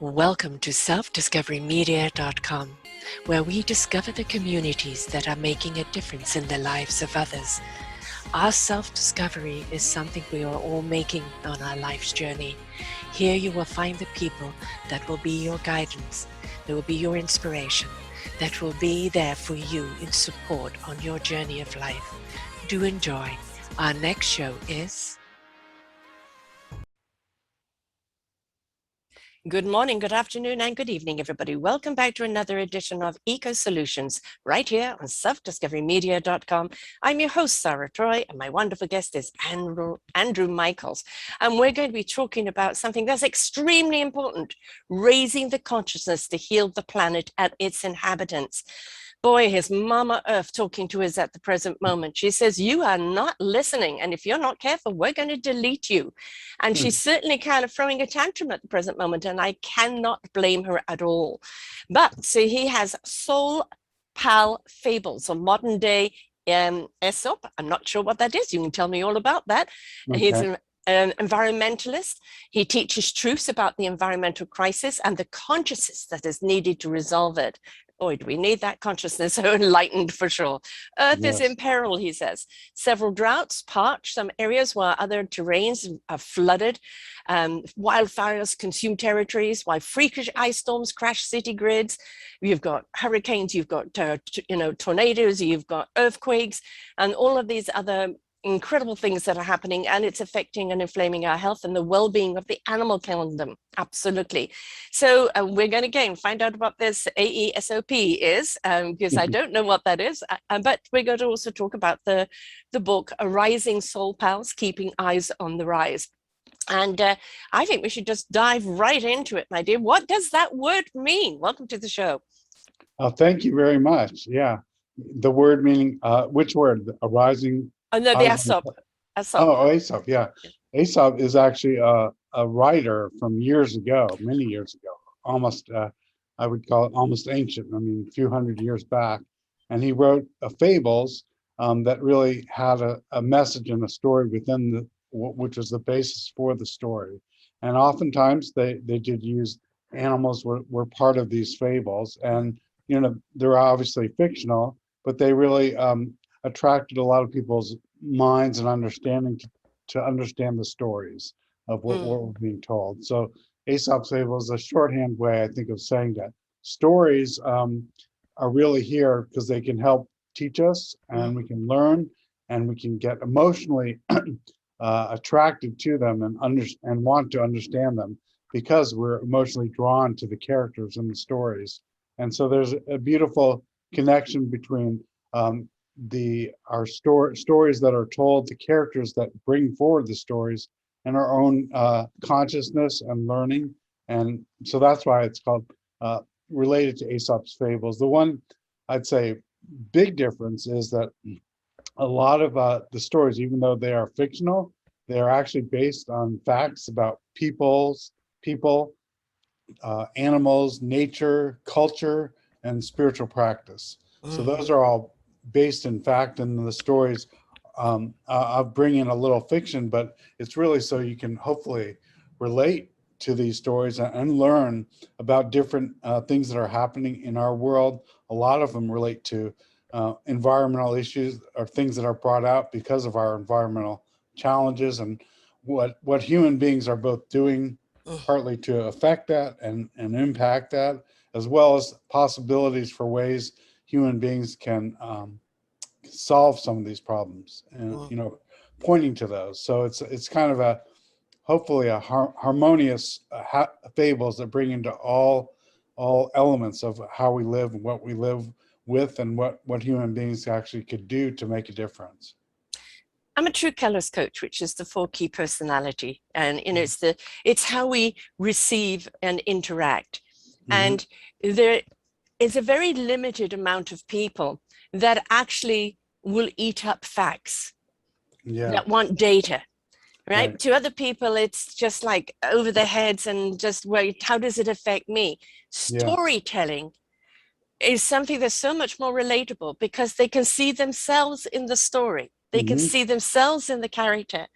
Welcome to selfdiscoverymedia.com, where we discover the communities that are making a difference in the lives of others. Our self-discovery is something we are all making on our life's journey. Here you will find the people that will be your guidance, that will be your inspiration, that will be there for you in support on your journey of life. Do enjoy. Our next show is... Good morning, good afternoon, and good evening, everybody. Welcome back to another edition of Eco Solutions, right here on selfdiscoverymedia.com. I'm your host, Sarah Troy, and my wonderful guest is Andrew Michaels. And we're going to be talking about something that's extremely important, raising the consciousness to heal the planet and its inhabitants. Boy, here's Mama Earth talking to us at the present moment. She says, you are not listening. And if you're not careful, we're going to delete you. And she's certainly kind of throwing a tantrum at the present moment. And I cannot blame her at all. But so he has soul pal fables, or modern day Aesop. I'm not sure what that is. You can tell me all about that. Okay. He's an environmentalist. He teaches truths about the environmental crisis and the consciousness that is needed to resolve it. Boy, do we need that consciousness so enlightened for sure. Earth is in peril, he says. Several droughts parch some areas while other terrains are flooded. Wildfires consume territories while freakish ice storms crash city grids. You've got hurricanes, you've got tornadoes, you've got earthquakes, and all of these other incredible things that are happening, and it's affecting and inflaming our health and the well-being of the animal kingdom. Absolutely. So we're going to again find out what this AESOP is, because I don't know what that is, but we're going to also talk about the book Arising Soul Pals, Keeping Eyes on the Rise. And I think we should just dive right into it, my dear. What does that word mean? Welcome to the show. Thank you very much. Yeah, the word meaning, which word? Arising? Oh, no, the Aesop. Oh, Aesop, yeah. Aesop is actually a writer from years ago, many years ago, almost, I would call it almost ancient, I mean, a few hundred years back. And he wrote fables that really had a message and a story within which was the basis for the story. And oftentimes they did use animals were part of these fables. And, they're obviously fictional, but they really attracted a lot of people's minds and understanding to understand the stories of what we're being told. So Aesop's fable is a shorthand way, I think, of saying that stories are really here because they can help teach us, and we can learn, and we can get emotionally attracted to them and want to understand them because we're emotionally drawn to the characters in the stories. And so there's a beautiful connection between our stories that are told, the characters that bring forward the stories, and our own consciousness and learning. And so that's why it's called related to Aesop's fables. The one I'd say big difference is that a lot of the stories, even though they are fictional, they are actually based on facts about people, animals, nature, culture, and spiritual practice. So those are all based in fact, and the stories I'll bring in a little fiction, but it's really so you can hopefully relate to these stories and learn about different things that are happening in our world. A lot of them relate to environmental issues or things that are brought out because of our environmental challenges, and what human beings are both doing partly to affect that and impact that, as well as possibilities for ways human beings can solve some of these problems, and pointing to those. So it's kind of a hopefully a harmonious fables that bring into all elements of how we live and what we live with, and what human beings actually could do to make a difference. I'm a true colors coach, which is the 4 key personality, and it's how we receive and interact. And there is a very limited amount of people that actually will eat up facts, that want data, right? To other people, it's just like over their heads and just, wait, how does it affect me? Storytelling is something that's so much more relatable because they can see themselves in the story. They can see themselves in the character.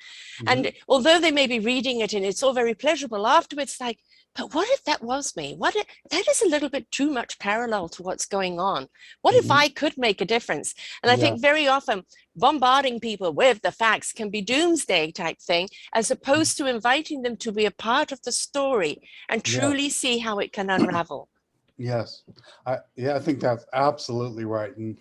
And although they may be reading it and it's all very pleasurable afterwards, like, but what if that was me? What if that is a little bit too much parallel to what's going on? What if I could make a difference? And I think very often bombarding people with the facts can be doomsday type thing, as opposed to inviting them to be a part of the story and truly see how it can unravel. Yes, I think that's absolutely right. And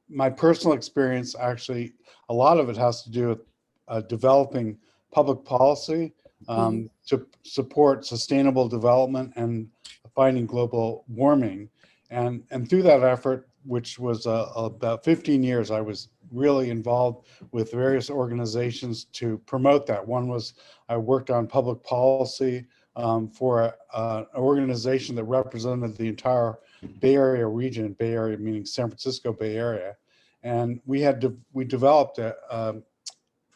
my personal experience, actually, a lot of it has to do with developing public policy to support sustainable development and fighting global warming. And through that effort, which was about 15 years, I was really involved with various organizations to promote that. One was I worked on public policy for an organization that represented the entire Bay Area region, Bay Area meaning San Francisco Bay Area. And we developed an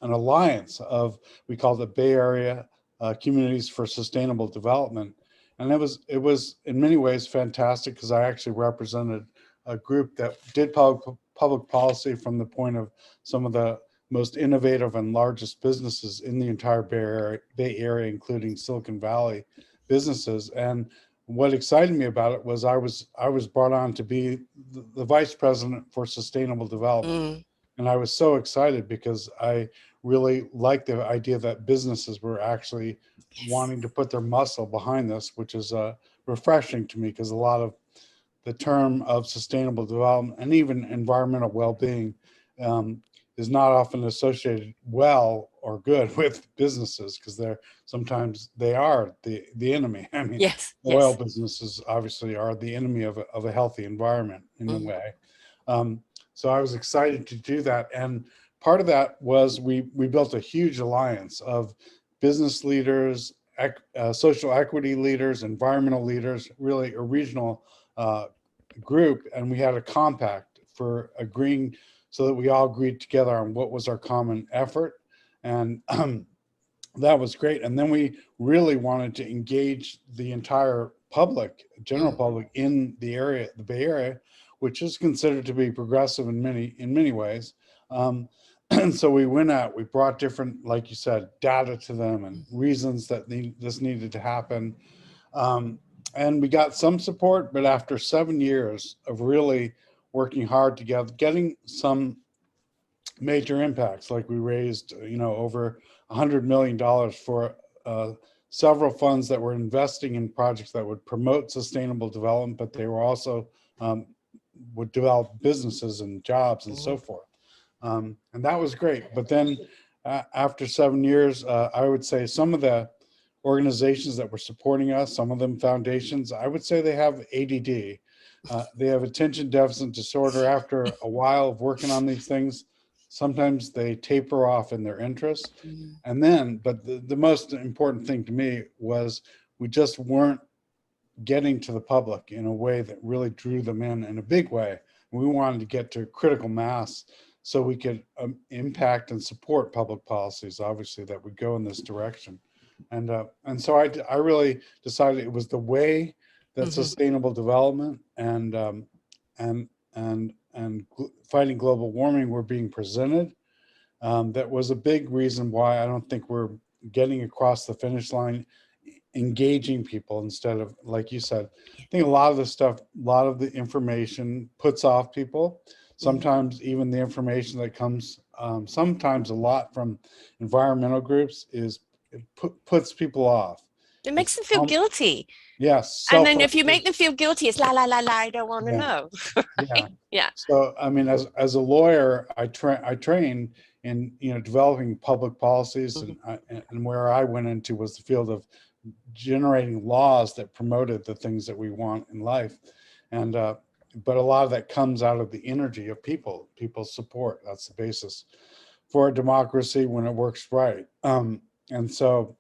alliance of, we called it Bay Area Communities for Sustainable Development. And it was in many ways fantastic, because I actually represented a group that did public policy from the point of some of the most innovative and largest businesses in the entire Bay Area, including Silicon Valley businesses. And what excited me about it was I was brought on to be the vice president for sustainable development. And I was so excited because I really liked the idea that businesses were actually wanting to put their muscle behind this, which is refreshing to me, because a lot of the term of sustainable development and even environmental well-being is not often associated well or good with businesses, because sometimes they are the enemy. I mean, oil businesses obviously are the enemy of a healthy environment in a way. So I was excited to do that. And part of that was we built a huge alliance of business leaders, social equity leaders, environmental leaders, really a regional group. And we had a compact for agreeing, so that we all agreed together on what was our common effort. And that was great. And then we really wanted to engage the entire public, general public in the area, the Bay Area, which is considered to be progressive in many ways. And so we went out, we brought different, like you said, data to them and reasons that this needed to happen. And we got some support, but after 7 years of really working hard together, getting some major impacts, like we raised, over $100 million for several funds that were investing in projects that would promote sustainable development, but they were also would develop businesses and jobs and so forth. And that was great. But then after 7 years, I would say some of the organizations that were supporting us, some of them foundations, I would say they have ADD. They have attention deficit disorder. After a while of working on these things, sometimes they taper off in their interest. And then, but the most important thing to me was we just weren't getting to the public in a way that really drew them in a big way. We wanted to get to critical mass so we could impact and support public policies, obviously, that would go in this direction. And so I really decided it was the way that sustainable development and fighting global warming were being presented. That was a big reason why I don't think we're getting across the finish line, engaging people instead of, like you said. I think a lot of the stuff, a lot of the information puts off people. Sometimes even the information that comes, sometimes a lot from environmental groups puts people off. It makes them feel guilty. Yes. And then if you make them feel guilty, it's la, I don't want to know. Yeah. So, I mean, as a lawyer, I trained in, developing public policies, and where I went into was the field of generating laws that promoted the things that we want in life. And, but a lot of that comes out of the energy of people's support. That's the basis for a democracy when it works right. And so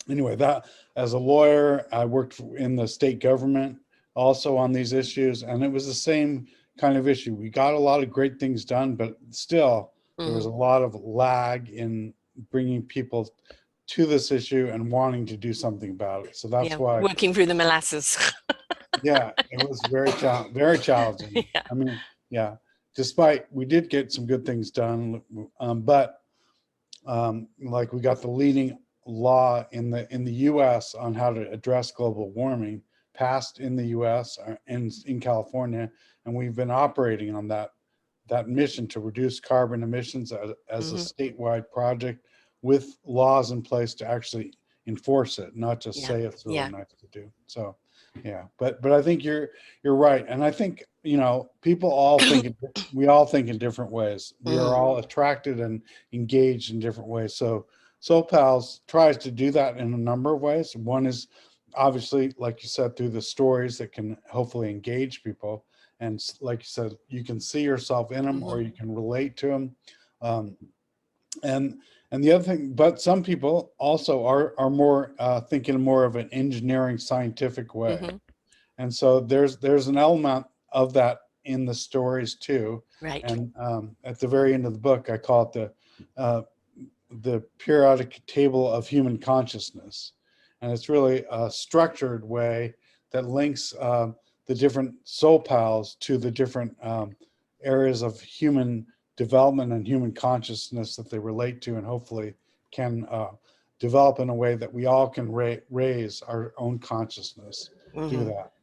anyway, that as a lawyer, I worked in the state government also on these issues, and it was the same kind of issue. We got a lot of great things done, but still there was a lot of lag in bringing people to this issue and wanting to do something about it. So that's why working through the molasses. Yeah, it was very challenging. I mean, yeah. despite we did get some good things done, but like we got the leading law in the U.S. on how to address global warming passed in the U.S. and in California, and we've been operating on that mission to reduce carbon emissions as a statewide project with laws in place to actually enforce it, not just Yeah. say it's really Yeah. nice to do. So, yeah, but I think you're right, and I think people all think we all think in different ways. We are all attracted and engaged in different ways. So Soul Pals tries to do that in a number of ways. One is obviously, like you said, through the stories that can hopefully engage people. And like you said, you can see yourself in them or you can relate to them. Um, and the other thing, but some people also are more thinking more of an engineering scientific way. And so there's an element of that in the stories too. Right. And at the very end of the book, I call it the periodic table of human consciousness. And it's really a structured way that links the different soul pals to the different areas of human development and human consciousness that they relate to, and hopefully can develop in a way that we all can raise our own consciousness through that.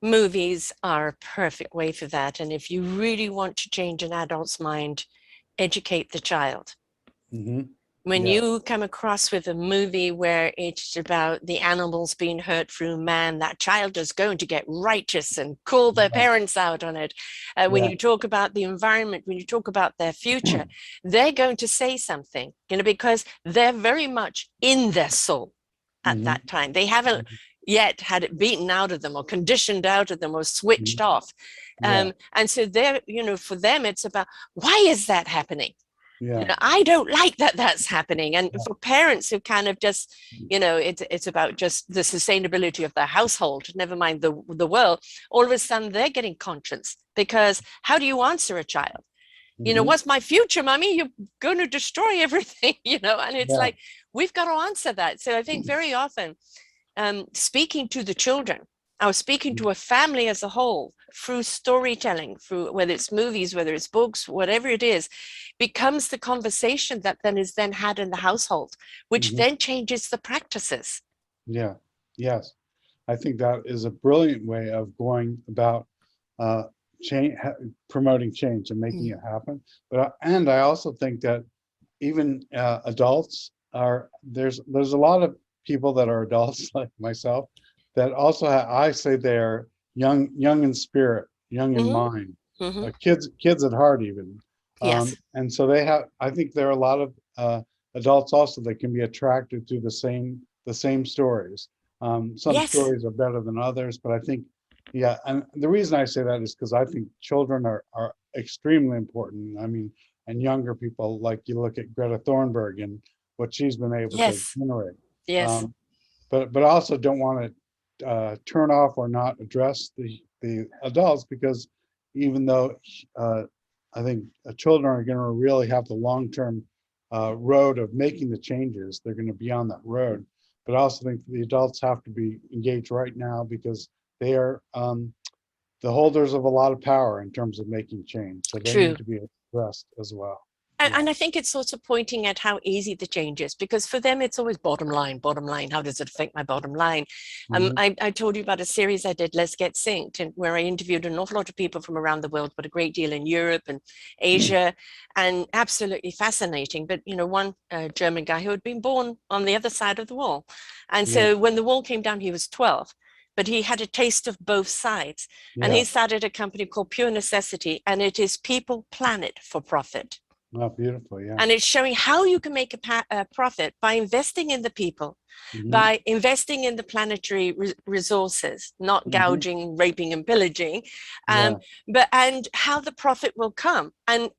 Movies are a perfect way for that. And if you really want to change an adult's mind, educate the child. When Yeah. you come across with a movie where it's about the animals being hurt through man, that child is going to get righteous and call their parents out on it. When you talk about the environment, when you talk about their future, they're going to say something, because they're very much in their soul at that time. They haven't yet had it beaten out of them or conditioned out of them or switched off. And so they're, for them, it's about, why is that happening? I don't like that that's happening. And for parents who kind of just, it's about just the sustainability of their household, never mind the world, all of a sudden they're getting conscience, because how do you answer a child? What's my future, mommy? You're going to destroy everything, and it's like, we've got to answer that. So I think very often speaking to the children, I was speaking to a family as a whole through storytelling, through whether it's movies, whether it's books, whatever it is, becomes the conversation that then is then had in the household, which then changes the practices. Yeah. Yes. I think that is a brilliant way of going about change, promoting change and making it happen. But and I also think that even adults there's a lot of people that are adults like myself that also I say they're young in spirit, young in mind, kids at heart even. Yes. And so I think there are a lot of adults also that can be attracted to the same stories. Some Yes. stories are better than others, but I think, yeah, and the reason I say that is because I think children are extremely important. I mean, and younger people, like you look at Greta Thunberg and what she's been able to Yes. generate. Yes. But I also don't want to turn off or not address the adults, because even though I think children are going to really have the long-term road of making the changes, they're going to be on that road. But I also think the adults have to be engaged right now, because they are the holders of a lot of power in terms of making change. So they True. need to be addressed as well. And I think it's also pointing at how easy the change is, because for them, it's always bottom line, bottom line. How does it affect my bottom line? I told you about a series I did, Let's Get Synced, and where I interviewed an awful lot of people from around the world, but a great deal in Europe and Asia, and absolutely fascinating. But, one German guy who had been born on the other side of the wall. And so when the wall came down, he was 12. But he had a taste of both sides. And he started a company called Pure Necessity, and it is people, planet for profit. Oh, beautiful. Yeah. And it's showing how you can make a profit by investing in the people, by investing in the planetary resources, not gouging, raping, and pillaging, and how the profit will come. And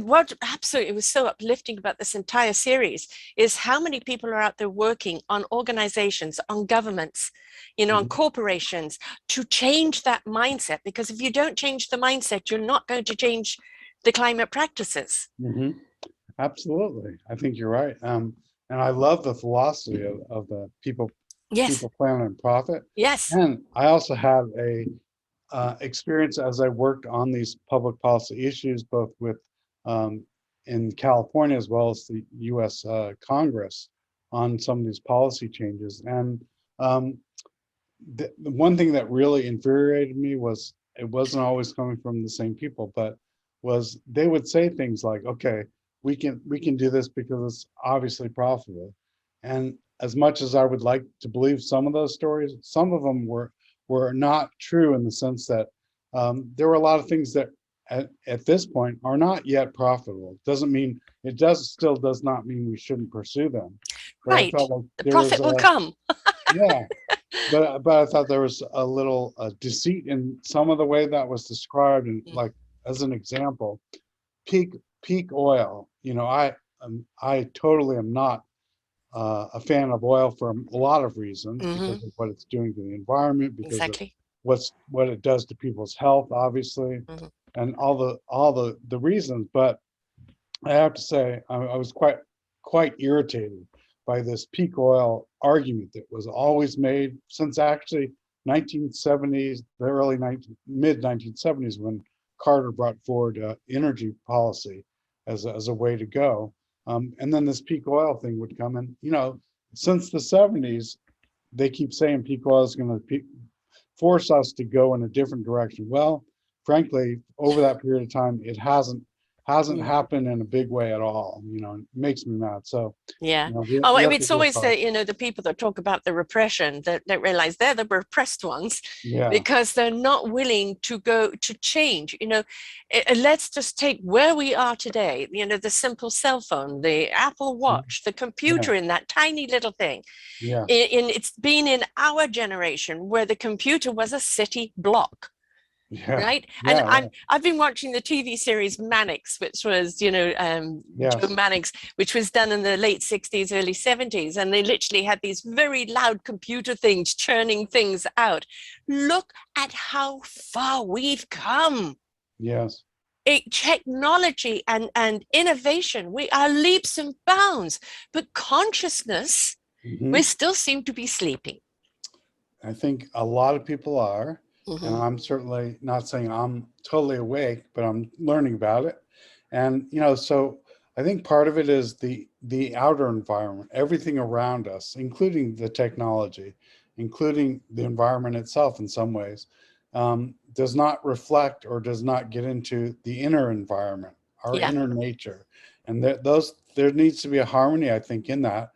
what absolutely was so uplifting about this entire series is how many people are out there working on organizations, on governments, on corporations, to change that mindset. Because if you don't change the mindset, you're not going to change the climate practices. Absolutely. I think you're right. And I love the philosophy of the people, Yes. planet, and profit. Yes. And I also have experience as I worked on these public policy issues, both with um, in California as well as the U.S. Congress on some of these policy changes. And um, the one thing that really infuriated me was it wasn't always coming from the same people, but was they would say things like, "Okay, we can do this because it's obviously profitable." And as much as I would like to believe some of those stories, some of them were not true in the sense that there were a lot of things that at this point are not yet profitable. Doesn't mean it does still does not mean we shouldn't pursue them. But I Right. felt like The there was profit will come. yeah, but I thought there was a little deceit in some of the way that was described. And like as an example, peak peak oil. I totally am not a fan of oil for a lot of reasons because Mm-hmm. of what it's doing to the environment, because of Exactly. what it does to people's health, obviously, Mm-hmm. and all the reasons. But I have to say, I was quite irritated by this peak oil argument that was always made since actually 1970s, the mid 1970s, when Carter brought forward energy policy as a way to go. And then this peak oil thing would come in. Since the 70s, they keep saying peak oil is going to force us to go in a different direction. Well, frankly, over that period of time, it hasn't Mm. happened in a big way at all. It makes me mad. So, Yeah. we Oh, have to it's work always hard. the people that talk about the repression that don't realize they're the repressed ones Yeah. because they're not willing to go to change. Let's just take where we are today, the simple cell phone, the Apple Watch, the Yeah. computer in that tiny little thing. Yeah. It's been in our generation where the computer was a city block. Yeah. Right. And Yeah. I've been watching the TV series Mannix, which was, Joe Yes. Mannix, which was done in the late 60s, early 70s. And they literally had these very loud computer things churning things out. Look at how far we've come. Yes. Technology and innovation, we are leaps and bounds, but consciousness, we Hmm. still seem to be sleeping. I think a lot of people are, and Mm-hmm. I'm certainly not saying I'm totally awake, but I'm learning about it. And so I think part of it is the outer environment, everything around us, including the technology, including the environment itself in some ways, does not reflect or does not get into the inner environment, our Yeah. inner nature. And there needs to be a harmony, I think, in that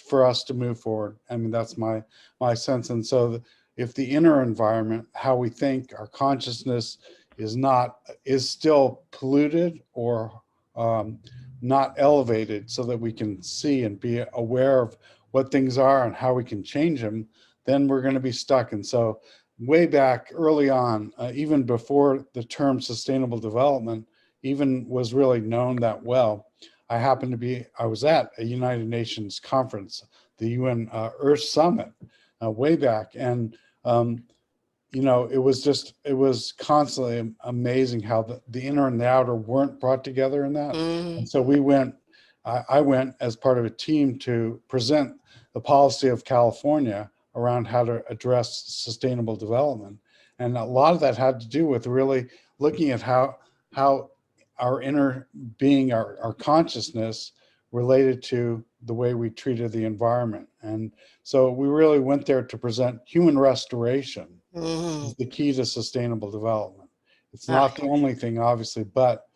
for us to move forward. I mean, that's my sense. And so if the inner environment, how we think, our consciousness is still polluted or um, not elevated so that we can see and be aware of what things are and how we can change them, then we're going to be stuck. And so way back early on, even before the term sustainable development even was really known that well, I was at a United Nations conference, the UN Earth Summit, way back. And um, it was constantly amazing how the inner and the outer weren't brought together in that. Mm. And so I went as part of a team to present the policy of California around how to address sustainable development. And a lot of that had to do with really looking at how our inner being, our consciousness related to the way we treated the environment. And so we really went there to present human restoration Mm. is the key to sustainable development. It's Ah, not the only thing, obviously, but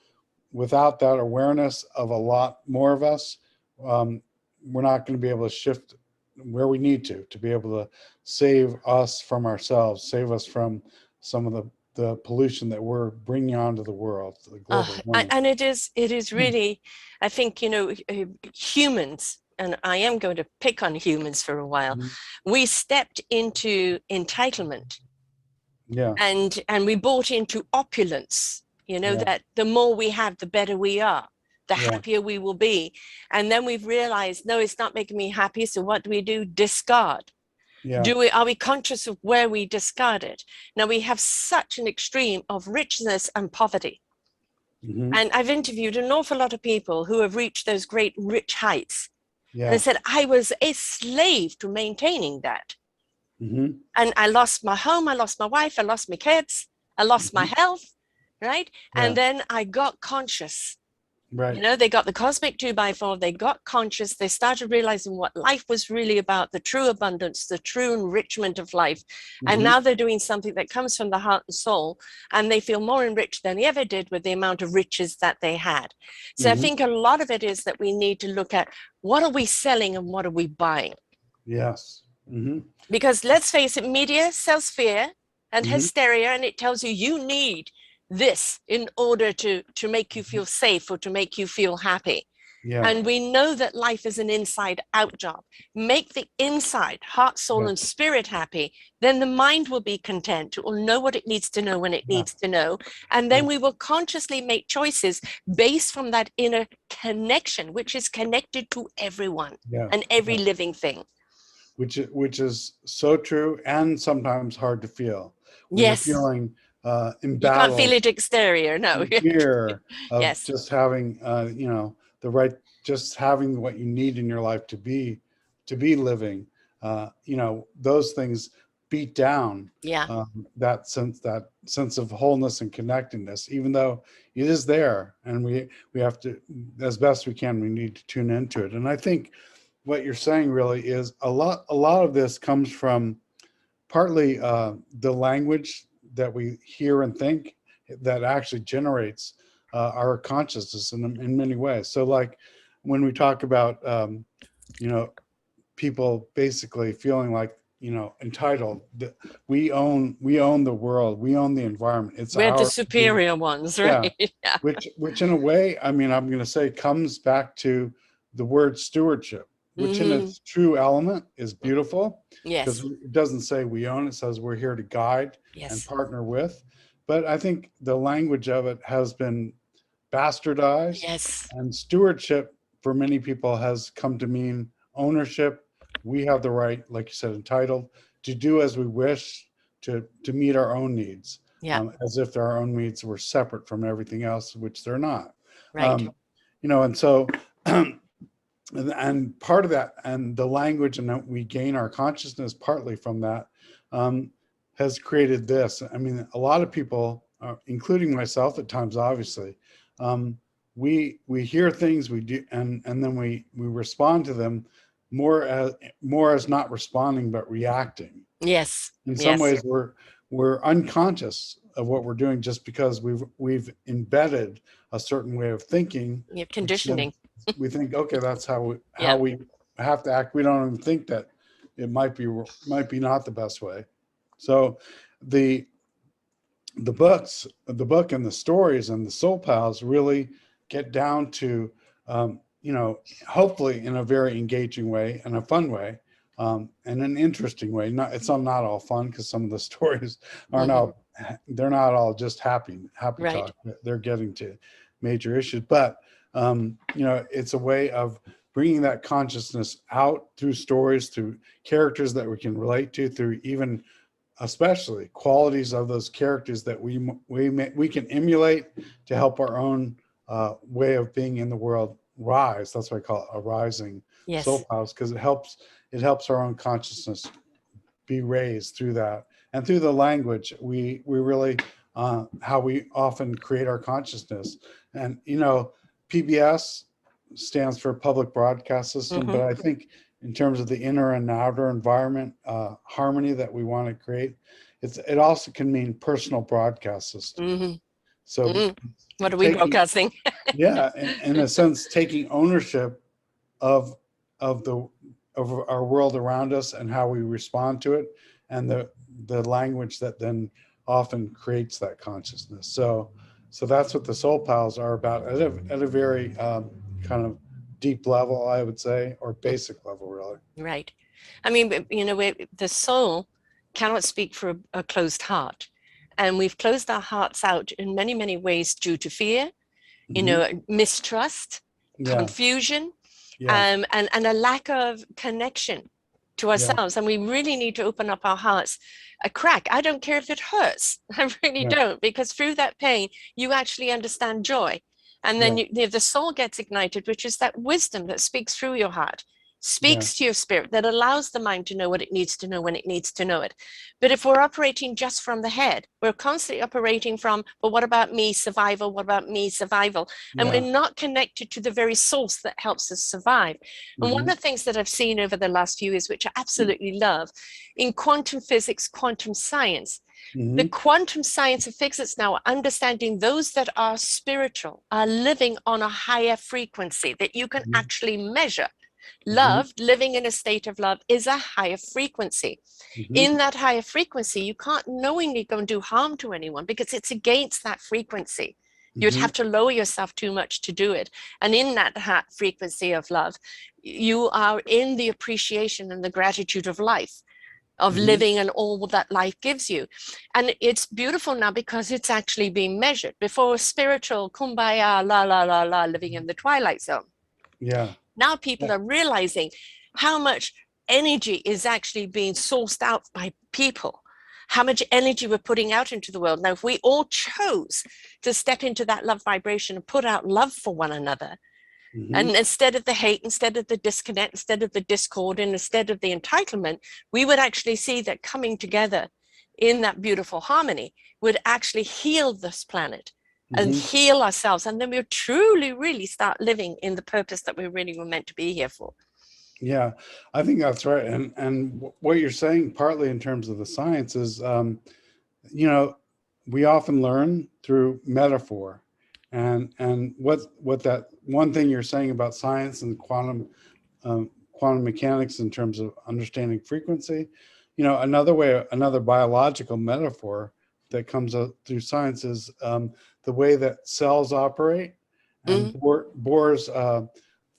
without that awareness of a lot more of us, um, we're not going to be able to shift where we need to be able to save us from ourselves, save us from some of the pollution that we're bringing onto the world, the global warming. and it is really, I think, humans, and I am going to pick on humans for a while. Mhm. We stepped into entitlement Yeah, and we bought into opulence, yeah, that the more we have, the better we are, the yeah, happier we will be. And then we've realized, no, it's not making me happy. So what do? Discard. yeah. Are we conscious of where we discard it? Now we have such an extreme of richness and poverty. Hmm. And I've interviewed an awful lot of people who have reached those great rich heights. And they Yeah. said, I was a slave to maintaining that. Hmm. And I lost my home, I lost my wife, I lost my kids. I lost my Mhm. health, right? Yeah. And then I got conscious. Right. You know, they got the cosmic 2x4, they got conscious, they started realizing what life was really about, the true abundance, the true enrichment of life. And Hmm. now they're doing something that comes from the heart and soul, and they feel more enriched than they ever did with the amount of riches that they had. So I Hmm. think a lot of it is that we need to look at what are we selling and what are we buying? Yes. Hmm. Because let's face it, media sells fear and Hmm. hysteria, and it tells you you need this in order to make you feel safe or to make you feel happy. Yeah. And we know that life is an inside out job. Make the inside, heart, soul, Yeah. and spirit happy. Then the mind will be content. It will know what it needs to know when it Yeah. needs to know. And Yeah. then we will consciously make choices based from that inner connection, which is connected to everyone Yeah. and every living thing. Which is so true and sometimes hard to feel when you're Yes. feeling You can't feel embattled it exterior. No. in fear of Yes. just having the right, just having what you need in your life to be living, those things beat down Yeah. that sense of wholeness and connectedness, even though it is there, and we have to, as best we can, we need to tune into it. And I think what you're saying really is a lot of this comes from partly the language that we hear and think that actually generates our consciousness in many ways. So like when we talk about you know people basically feeling like entitled, we own the world, we own the environment, it's We're the our, superior ones, right? yeah, Yeah. which in a way, I mean, I'm going to say comes back to the word stewardship, which in Hmm. its true element is beautiful, because Yes. it doesn't say we own, it says we're here to guide and Yes. partner with. But I think the language of it has been bastardized, Yes. and stewardship for many people has come to mean ownership. We have the right, like you said, entitled, to do as we wish, to meet our own needs, Yeah. as if our own needs were separate from everything else, which they're not. Right. Um, and so, and part of that, and the language, and that we gain our consciousness partly from that, um, has created this. I mean, a lot of people, including myself at times, obviously, um, we hear things, we do, and then we respond to them more as not responding but reacting. Yes. In some Yes. ways, we're unconscious of what we're doing, just because we've embedded a certain way of thinking, You have which then conditioning. we think, okay, that's how we how Yeah. we have to act. We don't even think that it might be not the best way. So the the book and the stories and the soul pals really get down to, hopefully in a very engaging way and a fun way, and an interesting way. Not all fun, because some of the stories aren't Hmm. all they're not all just happy Right. talk. They're getting to major issues, but it's a way of bringing that consciousness out through stories, through characters that we can relate to, through even especially qualities of those characters that we can emulate to help our own way of being in the world rise. That's why I call it a rising soul Yes. house, because it helps our own consciousness be raised through that, and through the language we really, how we often create our consciousness. And PBS stands for public broadcast system, Hmm. but I think in terms of the inner and outer environment, harmony that we want to create, it also can mean personal broadcast system. Hmm. So Hmm. What are we taking, broadcasting? yeah, in a sense, taking ownership of of the of our world around us and how we respond to it, and the language that then often creates that consciousness. So that's what the soul pals are about at a very, kind of deep level, I would say, or basic level, really. Right. I mean, the soul cannot speak for a closed heart. And we've closed our hearts out in many, many ways due to fear, Hmm. mistrust, Yeah. confusion, Yeah. and a lack of connection to Yeah. ourselves. And we really need to open up our hearts a crack. I don't care if it hurts. I really Yeah. don't, because through that pain, you actually understand joy. And then Yeah. the soul gets ignited, which is that wisdom that speaks through your heart. speaks to your spirit, that allows the mind to know what it needs to know when it needs to know it. But if we're operating just from the head, we're constantly operating from, well, what about me, survival? What about me, survival? And Yeah. we're not connected to the very source that helps us survive. And one of Hmm. the things that I've seen over the last few years, which I absolutely love, in quantum physics, quantum science, the Hmm. quantum science of physics now are understanding those that are spiritual, are living on a higher frequency that you can actually measure. Hmm. Love, living in a state of love, is a higher frequency. Hmm. In that higher frequency, you can't knowingly go and do harm to anyone because it's against that frequency. You'd Hmm. have to lower yourself too much to do it. And in that frequency of love, you are in the appreciation and the gratitude of life, of Hmm. living and all that life gives you. And it's beautiful now because it's actually being measured. Before, spiritual kumbaya, la, la, la, la, living in the twilight zone. Yeah. Now people Yeah. are realizing how much energy is actually being sourced out by people, how much energy we're putting out into the world. Now, if we all chose to step into that love vibration and put out love for one another, Hmm. and instead of the hate, instead of the disconnect, instead of the discord, and instead of the entitlement, we would actually see that coming together in that beautiful harmony would actually heal this planet and Hmm. heal ourselves. And then we'll truly, really start living in the purpose that we really were meant to be here for. Yeah, I think that's right. And what you're saying, partly in terms of the science, is you know, we often learn through metaphor, and what that one thing you're saying about science and quantum mechanics in terms of understanding frequency. You know, another way, another biological metaphor that comes out through science is the way that cells operate. And Mm-hmm. Bohr's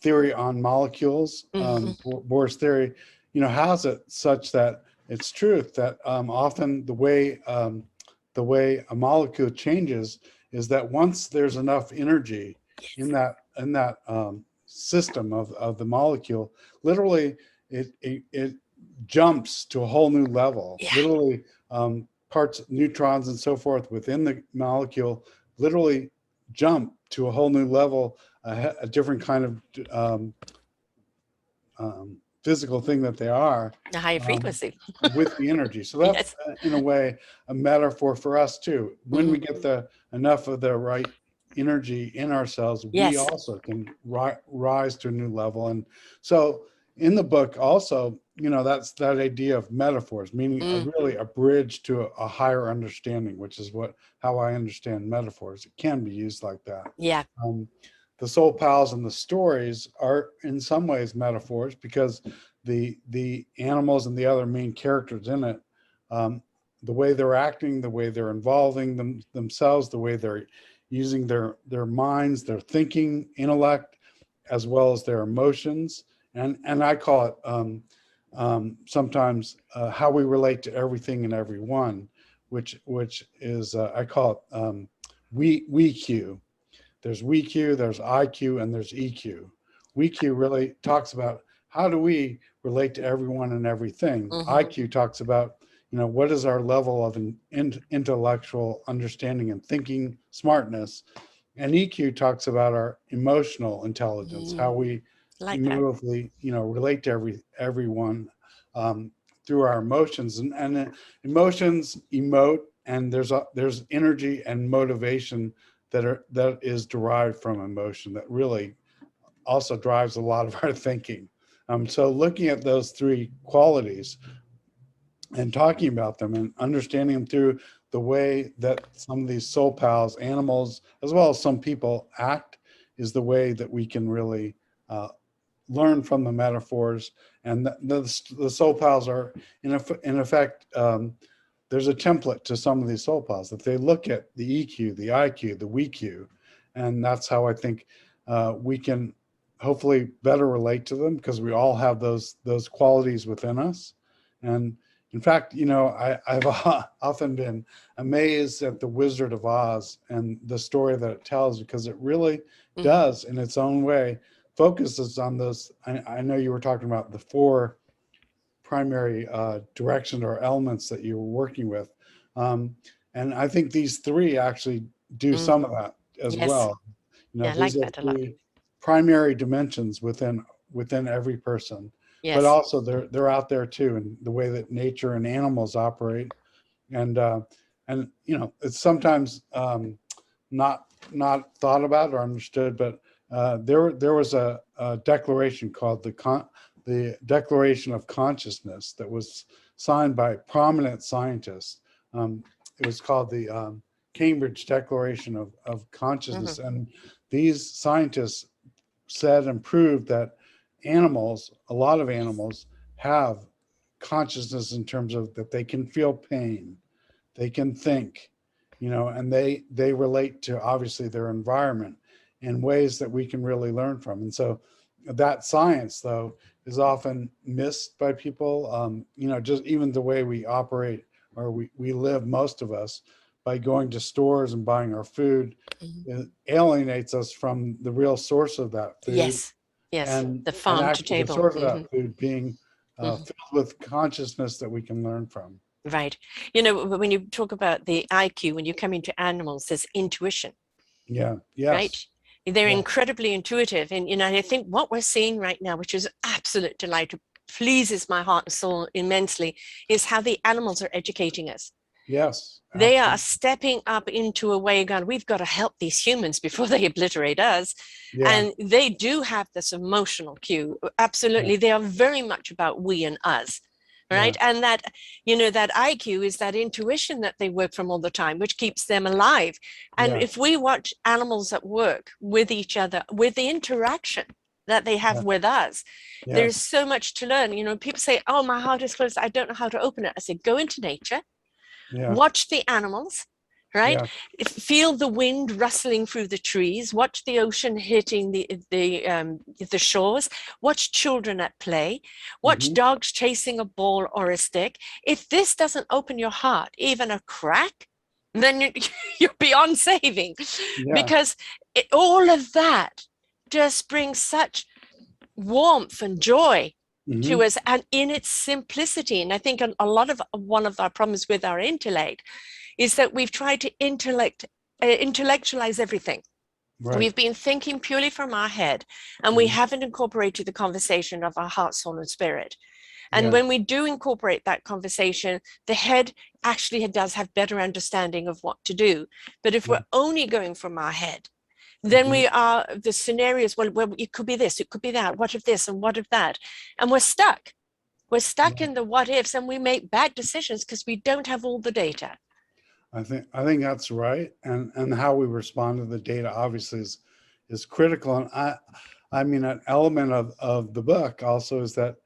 theory on molecules, Mm-hmm. Bohr's theory, you know, has it such that it's truth that often the way a molecule changes is that once there's enough energy Yes. in that system of the molecule, literally it jumps to a whole new level. Yeah. Literally, parts, neutrons, and so forth within the molecule literally jump to a whole new level, a different kind of physical thing that they are, The higher um, frequency. with the energy. So that's Yes. in a way a metaphor for us too. When we Mm-hmm. get the enough of the right energy in ourselves, we Yes. also can rise to a new level. And so in the book also, you know, that's that idea of metaphors, meaning Mm. really a bridge to a higher understanding, which is what how I understand metaphors. It can be used like that. Yeah. um, the soul pals and the stories are in some ways metaphors because the animals and the other main characters in it, um, the way they're acting, the way they're involving themselves, the way they're using their minds, their thinking, intellect, as well as their emotions, and I call it sometimes how we relate to everything and everyone, which is I call it we Q. There's WeQ, there's IQ, and there's EQ. WeQ really talks about how do we relate to everyone and everything. Mm-hmm. IQ talks about, you know, what is our level of intellectual understanding and thinking smartness. And EQ talks about our emotional intelligence, how Mm. we Like that. emotively, you know, relate to everyone um, through our emotions. And emotions emote, and there's energy and motivation that is derived from emotion that really also drives a lot of our thinking. So looking at those three qualities and talking about them and understanding them through the way that some of these soul pals, animals, as well as some people act, is the way that we can really learn from the metaphors. And the soul pals are, in effect, there's a template to some of these soul pals. If they look at the EQ, the IQ, the WeQ, and that's how I think we can hopefully better relate to them because we all have those qualities within us. And in fact, you know, I've often been amazed at the Wizard of Oz and the story that it tells because it really Mm-hmm. does, in its own way, focuses on those. I know you were talking about the four primary directions or elements that you were working with. Um, and I think these three actually do Mm. some of that as Yes. well. You know, Yeah, I these like are that a lot. three primary dimensions within within every person, but Yes. also they're out there too, and the way that nature and animals operate. And it's sometimes not thought about or understood, but there was a declaration called the Declaration of Consciousness that was signed by prominent scientists. It was called the Cambridge Declaration of Hmm. Consciousness, and these scientists said and proved that animals, a lot of animals, have consciousness in terms of that they can feel pain, they can think, and they relate to obviously their environment in ways that we can really learn from. And so that science, though, is often missed by people. Just even the way we operate or we live, most of us, by going to stores and buying our food, Hmm. it alienates us from the real source of that food, Yes. Yes. The and farm to actually the table. source of Hmm. that food being Hmm. filled with consciousness that we can learn from. Right. When you talk about the IQ, when you come into animals, there's intuition, Yeah. right? Yes. They're Yeah. incredibly intuitive. And, I think what we're seeing right now, which is absolute delight, pleases my heart and soul immensely, is how the animals are educating us. Yes. They are Absolutely. stepping up into a way, God, we've got to help these humans before they obliterate us. Yeah. And they do have this emotional cue. Yeah. Absolutely. They are very much about we and us. Yeah. Right. And that IQ is that intuition that they work from all the time, which keeps them alive. And Yeah. if we watch animals at work with each other, with the interaction that they have Yeah. with us, there's Yes. so much to learn. People say, oh, my heart is closed, I don't know how to open it. I say, go into nature, Yeah. watch the animals, right? Yeah. Feel the wind rustling through the trees, watch the ocean hitting the shores, watch children at play, watch Hmm. dogs chasing a ball or a stick. If this doesn't open your heart even a crack, then you're beyond saving, Yeah. because all of that just brings such warmth and joy to Hmm. us, and in its simplicity. And I think a lot of one of our problems with our intellect is that we've tried to intellectualize everything. Right. We've been thinking purely from our head, and we Hmm. haven't incorporated the conversation of our heart, soul, and spirit. And Yeah. when we do incorporate that conversation, the head actually does have better understanding of what to do. But if Yeah. we're only going from our head, then Hmm. we are the scenarios, well, it could be this, it could be that, what if this and what if that? And we're stuck. We're stuck Yeah. in the what ifs, and we make bad decisions because we don't have all the data. I think that's right, and how we respond to the data obviously is critical. And I mean, an element of the book also is that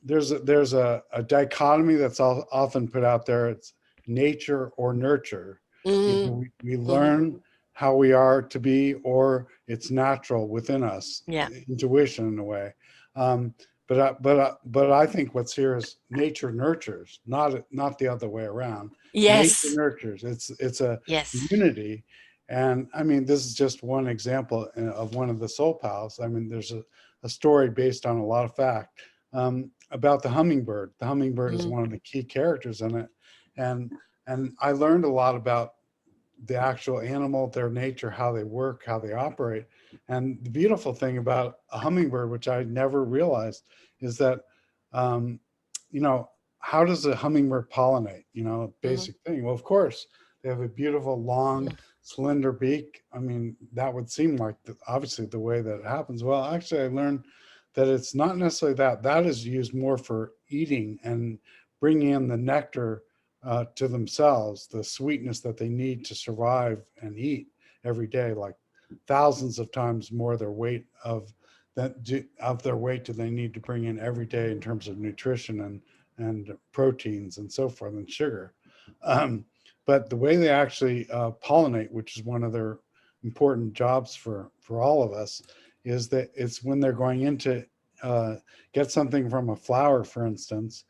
there's a dichotomy that's often put out there. It's nature or nurture. Either Mm-hmm. we Mm-hmm. learn how we are to be, or it's natural within us, Yeah. intuition in a way. Um, but I think what's here is nature nurtures, not the other way around. Nature Yes. nurtures. It's a Yes. unity. And I mean, this is just one example of one of the soul pals. I mean, there's a story based on a lot of fact, about the hummingbird. The hummingbird is Mm-hmm. one of the key characters in it, and I learned a lot about the actual animal, their nature, how they work, how they operate. And the beautiful thing about a hummingbird, which I never realized, is that, um, you know, how does a hummingbird pollinate? A Mm-hmm. basic thing. Well, of course, they have a beautiful, long, Mm-hmm. slender beak. I mean, that would seem like obviously the way that it happens. Well, actually, I learned that it's not necessarily that. That is used more for eating and bringing in the nectar to themselves, the sweetness that they need to survive and eat every day, like thousands of times more their weight of their weight do they need to bring in every day in terms of nutrition and proteins and so forth and sugar. Um, but the way they actually pollinate, which is one of their important jobs for all of us, is that it's when they're going into get something from a flower, for instance,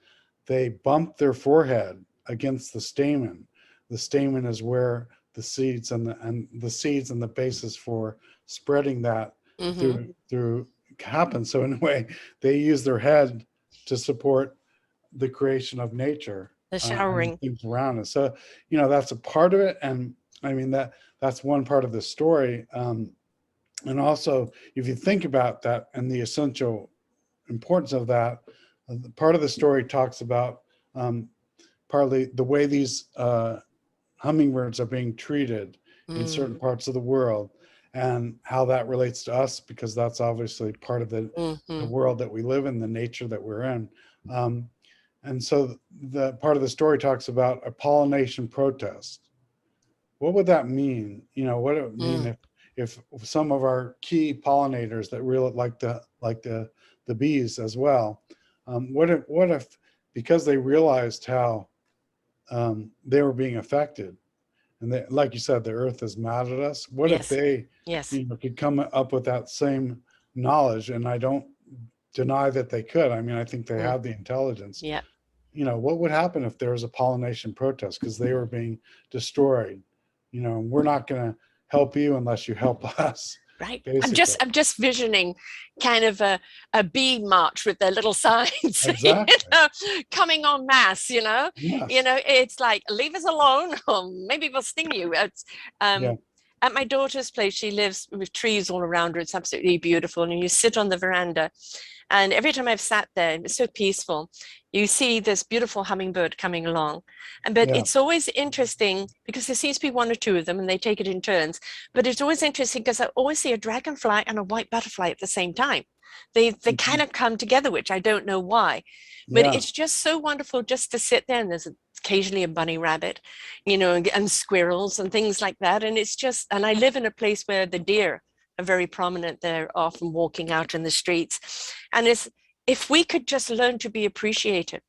they bump their forehead against the stamen. The stamen is where the seeds and the seeds and the basis for spreading that Mm-hmm. through happen. So in a way, they use their head to support the creation of nature The and showering. things around us. So that's a part of it, and I mean that's one part of the story. And also, if you think about that and the essential importance of that, part of the story talks about partly the way these hummingbirds are being treated in certain Mm, parts of the world, and how that relates to us, because that's obviously part of the mm-hmm, world that we live in, the nature that we're in. Um, and so the part of the story talks about a pollination protest. What would that mean? What would it mean mm, if some of our key pollinators that really like the bees as well, what if because they realized how they were being affected, and they, like you said, the earth is mad at us. What if yes, they, yes, could come up with that same knowledge? And I don't deny that they could. I mean, I think they mm, have the intelligence. yeah. What would happen if there was a pollination protest because they were being destroyed? We're not going to help you unless you help us, Right. I'm basically. just I'm just visioning kind of a bee march with their little signs, Exactly. coming en masse, Yes. it's like, leave us alone, or maybe we'll sting you. It's Yeah. at my daughter's place, she lives with trees all around her. It's absolutely beautiful. And you sit on the veranda, and every time I've sat there, it's so peaceful. You see this beautiful hummingbird coming along. But Yeah. it's always interesting because there seems to be one or two of them and they take it in turns. But it's always interesting because I always see a dragonfly and a white butterfly at the same time. They Mhm. kind of come together, which I don't know why. But Yeah. it's just so wonderful just to sit there, and there's occasionally a bunny rabbit, and squirrels and things like that. And it's just, and I live in a place where the deer are very prominent. They're often walking out in the streets. And it's, if we could just learn to be appreciative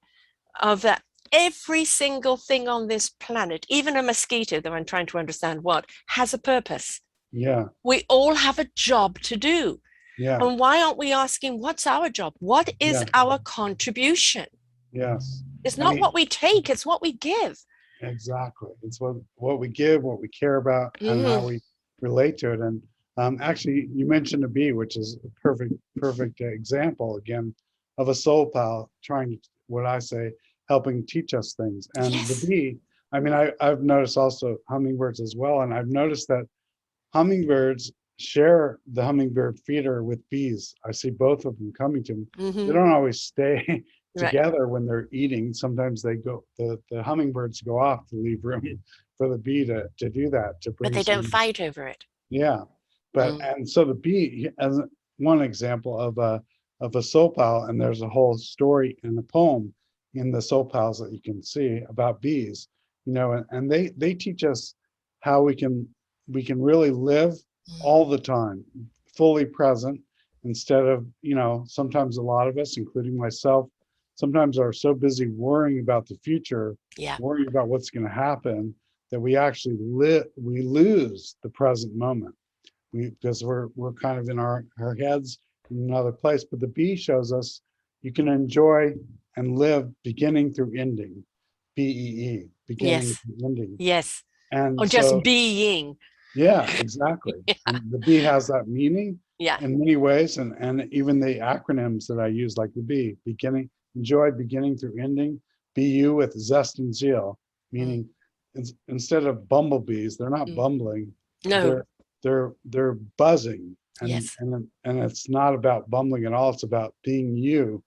of that, every single thing on this planet, even a mosquito, though I'm trying to understand what, has a purpose. Yeah. We all have a job to do. Yeah. And why aren't we asking, what's our job? What is Yeah. our contribution? Yes. It's And not what we take, it's what we give. exactly. It's what we give, what we care about, and how Mm, we relate to it. And actually, you mentioned a bee, which is a perfect example again of a soul pal trying to, what I say, helping teach us things. And the yes. bee, I mean, I've noticed also hummingbirds as well, and I've noticed that hummingbirds share the hummingbird feeder with bees. I see both of them coming to them. They Hmm. don't always stay Right. together when they're eating. Sometimes the hummingbirds go off to leave room for the bee to do that, to But bring they don't some. fight over it. Yeah. But, Mm, and so the bee, as one example of a soul pal, and there's a whole story and a poem in the soul pals that you can see about bees, and they teach us how we can really live mm, all the time, fully present, instead of, sometimes a lot of us, including myself, sometimes are so busy worrying about the future, yeah. worrying about what's going to happen, that we lose the present moment, because we're kind of in our heads in another place. But the bee shows us you can enjoy and live beginning through ending, BEE, beginning Yes. through ending. Yes. And Or just so, being. yeah, exactly. And the bee has that meaning Yeah. in many ways, and even the acronyms that I use, like the B, beginning, enjoy beginning through ending, BU with zest and zeal, Mm, meaning instead of bumblebees, they're not mm. bumbling, No. they're buzzing, and Yes. and and it's not about bumbling at all. It's about being you,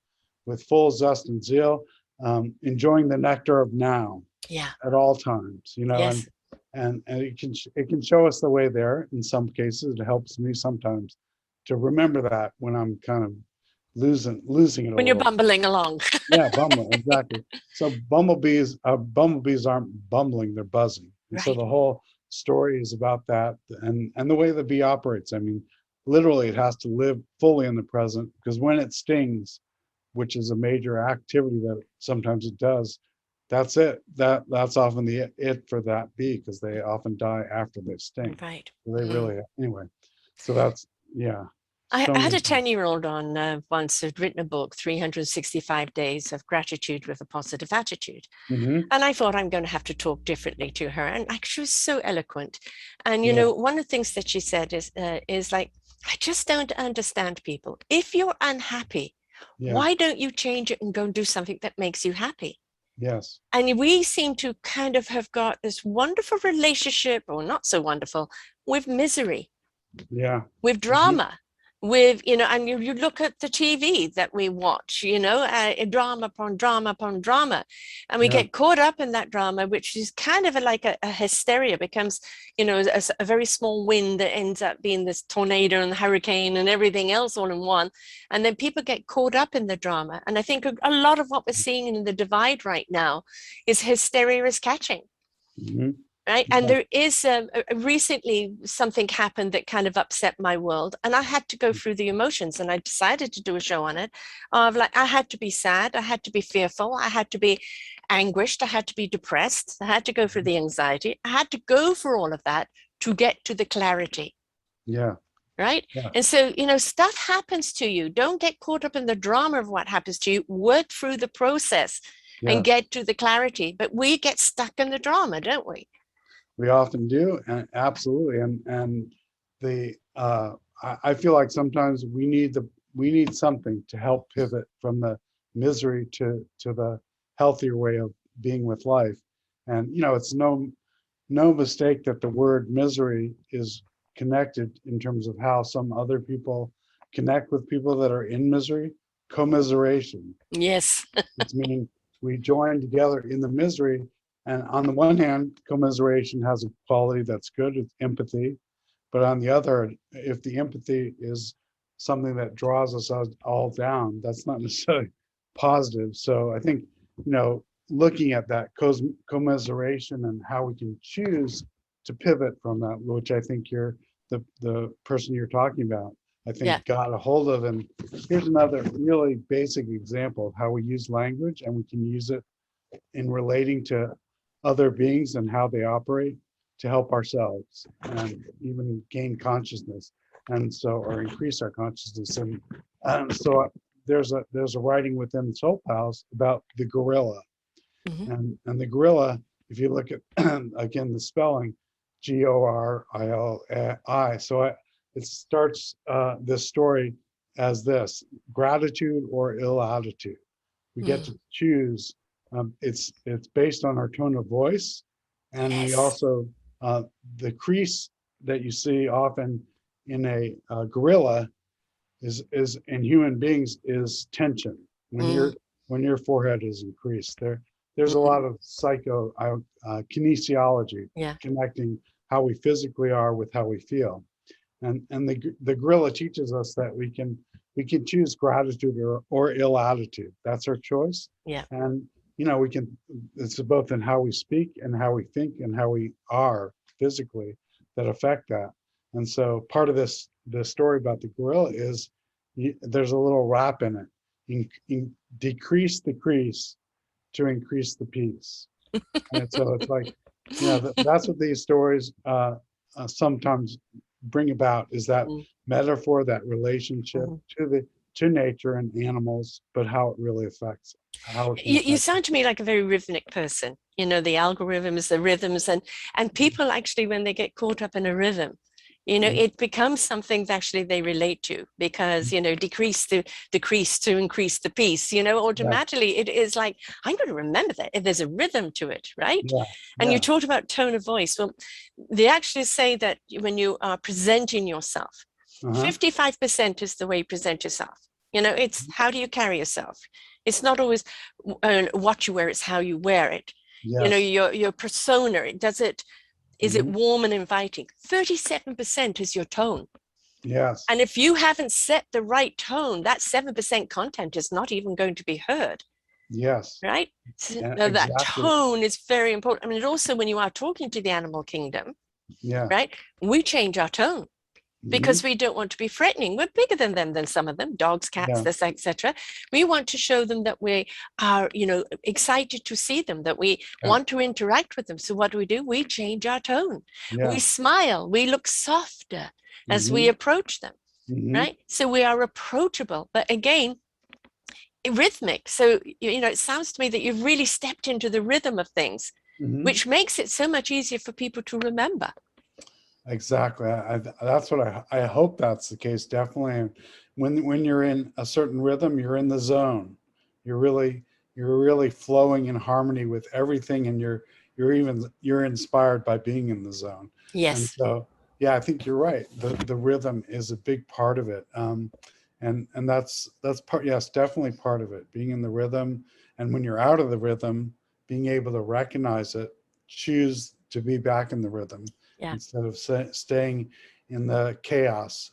with full zest and zeal, enjoying the nectar of now Yeah. at all times, and Yes. it can show us the way there. In some cases, it helps me sometimes to remember that when I'm kind of losing it a When you're little. bumbling along. Yeah, bumbling, exactly. So bumblebees aren't bumbling, they're buzzing. And so Right. the whole story is about that, and the way the bee operates. I mean, literally, it has to live fully in the present, because when it stings, which is a major activity that sometimes it does, that's it. That's often the it for that bee, because they often die after they sting. Right. So they Mm. really, anyway. So that's, yeah. I So had many a things. 10-year-old on once who'd written a book, 365 Days of Gratitude with a Positive Attitude. Hmm. And I thought, I'm going to have to talk differently to her. And like, she was so eloquent. And, Yeah. one of the things that she said is like, I just don't understand people. If you're unhappy, Yeah. why don't you change it and go and do something that makes you happy? Yes. And we seem to kind of have got this wonderful relationship, or not so wonderful, with misery, Yeah. with Mhm. drama. with, and you look at the TV that we watch, drama upon drama upon drama, and we Yeah. get caught up in that drama, which is kind of like a hysteria, becomes, a very small wind that ends up being this tornado and hurricane and everything else all in one. And then people get caught up in the drama. And I think a lot of what we're seeing in the divide right now is hysteria is catching. Mhm. Right. And there is recently something happened that kind of upset my world. And I had to go through the emotions, and I decided to do a show on it. Of like, I had to be sad. I had to be fearful. I had to be anguished. I had to be depressed. I had to go through the anxiety. I had to go for all of that to get to the clarity. Yeah. Right. Yeah. And so, stuff happens to you. Don't get caught up in the drama of what happens to you. Work through the process and Yes. get to the clarity. But we get stuck in the drama, don't we? We often do, and absolutely. And the I feel like sometimes we need something to help pivot from the misery to the healthier way of being with life. And it's no mistake that the word misery is connected in terms of how some other people connect with people that are in misery. Commiseration. Yes. It's meaning we join together in the misery. And on the one hand, commiseration has a quality that's good, it's empathy. But on the other, if the empathy is something that draws us all down, that's not necessarily positive. So I think, looking at that commiseration and how we can choose to pivot from that, which I think the person you're talking about, I Yeah. think got a hold of. And here's another really basic example of how we use language, and we can use it in relating to other beings and how they operate to help ourselves and even gain consciousness, and so, or increase our consciousness. And so there's a writing within Soul Pals about the gorilla. Mhm. And the gorilla, if you look at again the spelling, Gorilli. So it starts this story as this: gratitude or ill attitude. We get Mm. to choose. It's based on our tone of voice, and we Yes. also the crease that you see often in a gorilla is in human beings is tension. When Mm. your forehead is increased, there's a Mm. lot of kinesiology Yeah. connecting how we physically are with how we feel. And the gorilla teaches us that we can choose gratitude or ill attitude. That's our choice. Yeah. And we can, it's both in how we speak and how we think and how we are physically that affect that. And so part of the story about the gorilla is there's a little rap in it. Decrease the crease to increase the peace. And so it's like, that's what these stories sometimes bring about, is that Mm. metaphor, that relationship Mhm. to nature and animals, but how it really affects, how it can You affect. sound to me like a very rhythmic person. The algorithms, the rhythms, and people actually, when they get caught up in a rhythm, Mhm. it becomes something that actually they relate to, because decrease to decrease to increase the peace. Yeah, Automatically it is like, I'm going to remember that if there's a rhythm to it, right? yeah, And you yeah. talked about tone of voice. Well, they actually say that when you are presenting yourself, Uh-huh. 55% is the way you present yourself. It's how do you carry yourself. It's not always what you wear, it's how you wear it. Yes. Your persona, is it Mhm. warm and inviting? 37% is your tone. Yes. And if you haven't set the right tone, that 7% content is not even going to be heard, Yes. right? So And that exactly. tone is very important. I mean, also when you are talking to the animal kingdom, Yeah. right? We change our tone Mhm. because we don't want to be threatening. We're bigger than them, than some of them, dogs, cats, Yeah. this, etc. We want to show them that we are, excited to see them, that we Yeah. want to interact with them. So what do? We change our tone. We Yeah. smile. We look softer as we Mhm. approach them, Mhm. right? So we are approachable, but again, rhythmic. So, it sounds to me that you've really stepped into the rhythm of things, Mhm. which makes it so much easier for people to remember. Exactly. That's what I hope that's the case. Definitely. When you're in a certain rhythm, you're in the zone. You're really you're really flowing in harmony with everything, and you're inspired by being in the zone. And Yes. so Yeah, I think you're right. The rhythm is a big part of it. And that's part, yes, definitely part of it, being in the rhythm. And when you're out of the rhythm, being able to recognize it, choose to be back in the rhythm Yeah. instead of staying in the chaos.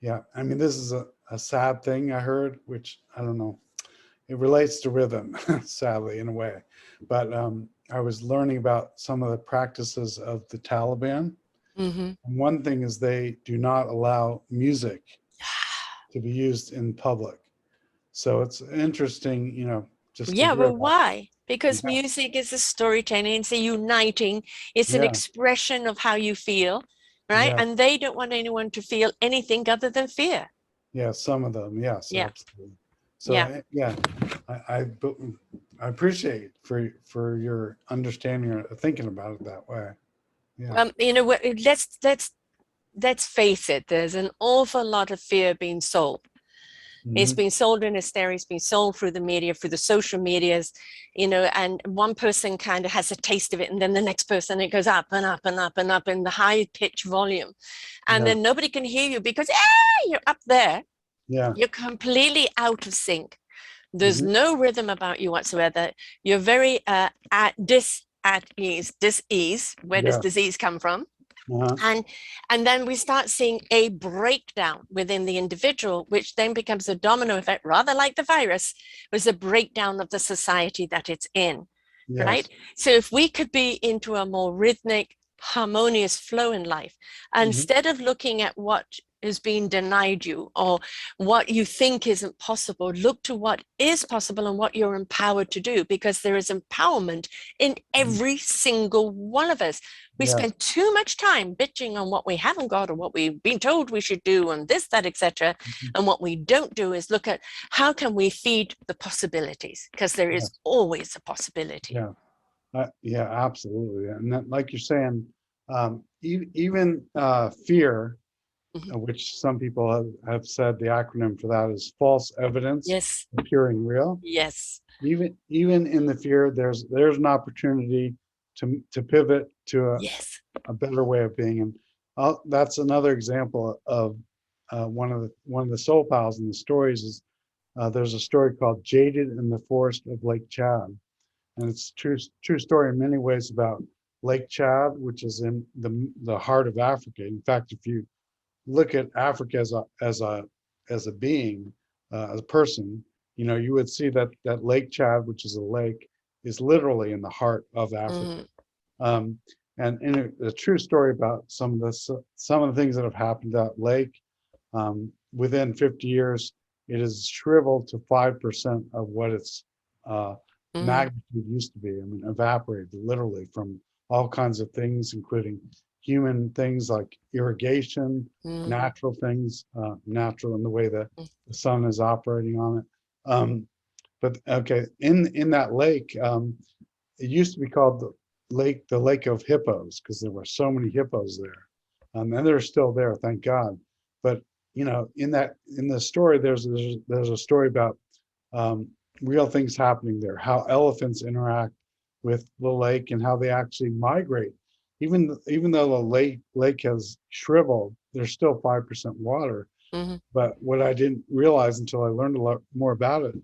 Yeah, I mean, this is a sad thing I heard, which I don't know. It relates to rhythm, sadly, in a way. But I was learning about some of the practices of the Taliban. Mm-hmm. And one thing is they do not allow music to be used in public. So it's interesting, just to Yeah, hear well, that. why? Because Yeah, music is a storytelling, it's a uniting, it's an yeah, expression of how you feel, right? yeah, And they don't want anyone to feel anything other than fear. yeah. Some of them, yes, Yeah, absolutely. So yeah. yeah, I appreciate for your understanding or thinking about it that way. Yeah. Let's face it, there's an awful lot of fear being sold. It's Hmm. been sold in hysteria, it's been sold through the media, through the social medias, and one person kind of has a taste of it, and then the next person, it goes up and up and up and up in the high pitch volume. And Yeah. then nobody can hear you because you're up there. Yeah. You're completely out of sync. There's Hmm. no rhythm about you whatsoever. You're very at ease, dis-ease. Where does Yeah. disease come from? Uh-huh. And then we start seeing a breakdown within the individual, which then becomes a domino effect, rather like the virus was a breakdown of the society that it's in, right? Yes. So if we could be into a more rhythmic, harmonious flow in life, Hmm. instead of looking at what is being denied you or what you think isn't possible, look to what is possible and what you're empowered to do, because there is empowerment in every single one of us. We Yes. spend too much time bitching on what we haven't got or what we've been told we should do and this, that, etc. Mhm. And what we don't do is look at how can we feed the possibilities, because there is Yes. always a possibility. Yeah. Yeah, absolutely. And that, like you're saying, even fear, Mhm. which some people have said the acronym for that is false evidence Yes, appearing real. yes, Even in the fear, there's an opportunity to pivot to yes. a better way of being. And that's another example of one of the soul pals in the stories is there's a story called "Jaded in the Forest of Lake Chad." And it's true story in many ways about Lake Chad, which is in the heart of Africa. In fact, if you look at Africa as a being, as a person, you would see that Lake Chad, which is a lake, is literally in the heart of Africa. Mm, Um, and in a true story about some of the things that have happened to that lake. Within 50 years, it has shriveled to 5% of what its uh, mm, magnitude used to be. I mean, evaporated literally from all kinds of things, including human things like irrigation, mm, natural things, natural in the way that mm. the sun is operating on it. But okay, in that lake, it used to be called the Lake of Hippos because there were so many hippos there, and they're still there, thank God. But in the story, there's a story about um, real things happening there, how elephants interact with the lake and how they actually migrate. Even though the lake has shriveled, there's still 5% water. Mhm. But what I didn't realize until I learned a lot more about it,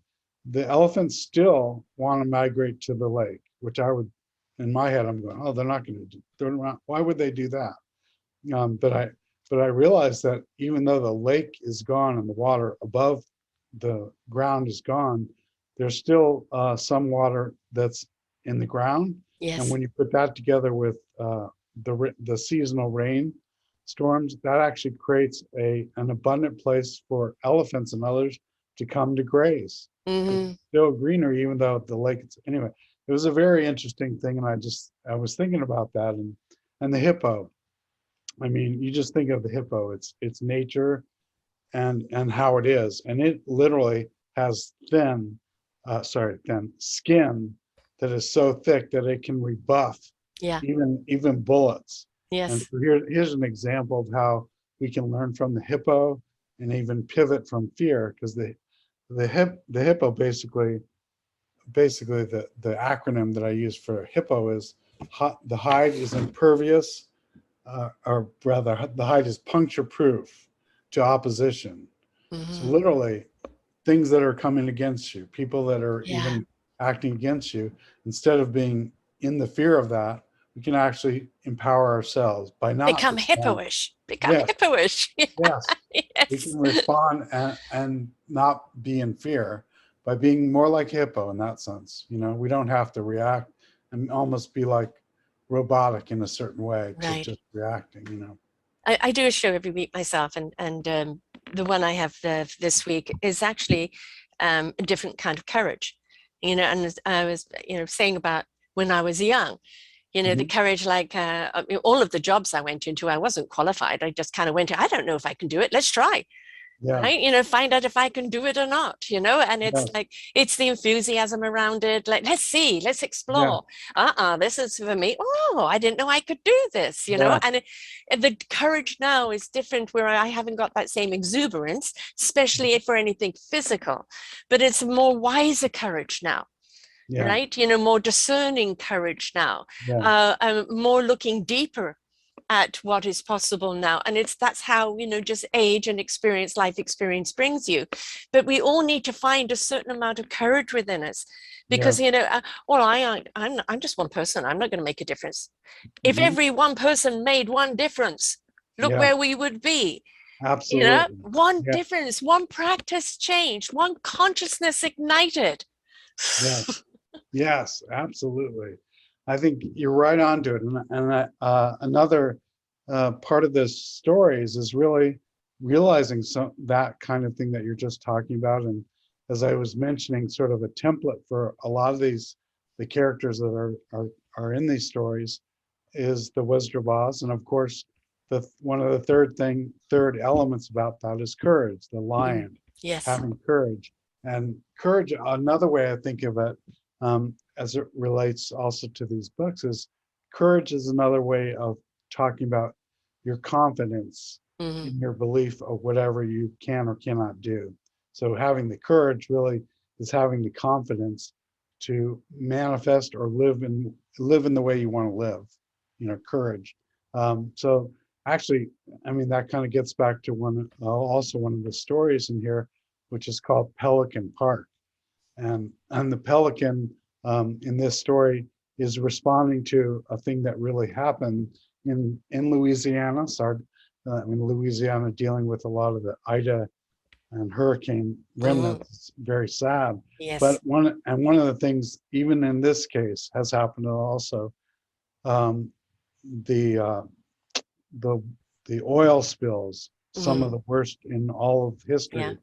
the elephants still want to migrate to the lake, which I would, in my head, I'm going, oh, they're not going to do. They're not. Why would they do that? But I realized that even though the lake is gone and the water above the ground is gone, there's still some water that's in the ground. And Yes. when you put that together with the seasonal rain storms, that actually creates an abundant place for elephants and others to come to graze because Hmm. it's still greener, even though the lake. Anyway, it was a very interesting thing, and I was thinking about that and the hippo. I mean, you just think of the hippo. It's nature and how it is, and it literally has thin skin that is so thick that it can rebuff Yeah. even bullets. And Yes. so here's an example of how we can learn from the hippo and even pivot from fear, because the hippo basically the acronym that I use for hippo is the hide is impervious or rather, the height is puncture proof to opposition. So Mhm. literally, things that are coming against you, people that are Yeah. even acting against you, instead of being in the fear of that, we can actually empower ourselves by not Become responding. hippo-ish. Become Yes, hippo-ish. yes. We Yes. can respond and not be in fear by being more like hippo in that sense. We don't have to react and almost be like robotic in a certain way to Right. just reacting. I do a show every week myself, and the one I have this week is actually a different kind of courage. And I was, saying about when I was young, the Mhm. courage, like I mean, all of the jobs I went into, I wasn't qualified. I just kind of went, I don't know if I can do it. Let's try. Yeah, Right, find out if I can do it or not, and it's yes, like it's the enthusiasm around it. Like, let's see, let's yeah, explore. This is for me. Oh, I didn't know I could do this, yeah, and the courage now is different, where I haven't got that same exuberance, especially for anything physical, but it's more wiser courage now. yeah, Right, more discerning courage now, yeah, more looking deeper at what is possible now. And that's how, just age and experience, life experience brings you. But we all need to find a certain amount of courage within us, because, yes, well, I'm just one person. I'm not going to make a difference. If mhm, every one person made one difference, look yeah, where we would be. absolutely. One Yeah, difference, one practice changed, one consciousness ignited. yes, yes, absolutely. I think you're right on to it. And another part of this stories is really realizing that kind of thing that you're just talking about. And as I was mentioning, sort of a template for a lot of the characters that are in these stories is the Wizard of Oz. And of course, one of the third elements about that is courage, the Mm. lion, Yes. having courage. And courage, another way I think of it, as it relates also to these books, is courage is another way of talking about your confidence Hmm. in your belief of whatever you can or cannot do. So having the courage really is having the confidence to manifest or live in the way you want to live. Courage. So actually, I mean, that kind of gets back to also one of the stories in here, which is called Pelican Park. And the pelican in this story is responding to a thing that really happened in Louisiana. In Louisiana, dealing with a lot of the Ida and hurricane Mm. remnants. It's very sad. But Yes. one of the things, even in this case, has happened also. Um, the uh, the the oil spills, some of Mm. the worst in all of Yeah. history,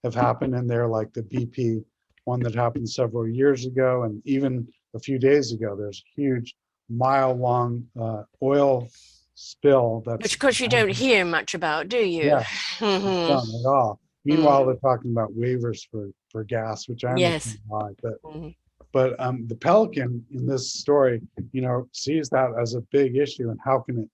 have happened in there, like the BP one that happened several years ago, and even a few days ago. There's a huge mile-long oil spill Which, that's, of course, you don't hear much about, do you? yeah, Hmm. done at all. Meanwhile, Hmm. they're talking about waivers for gas, which I understand Yes. why, but Hmm. the pelican in this story, sees that as a big issue, and how can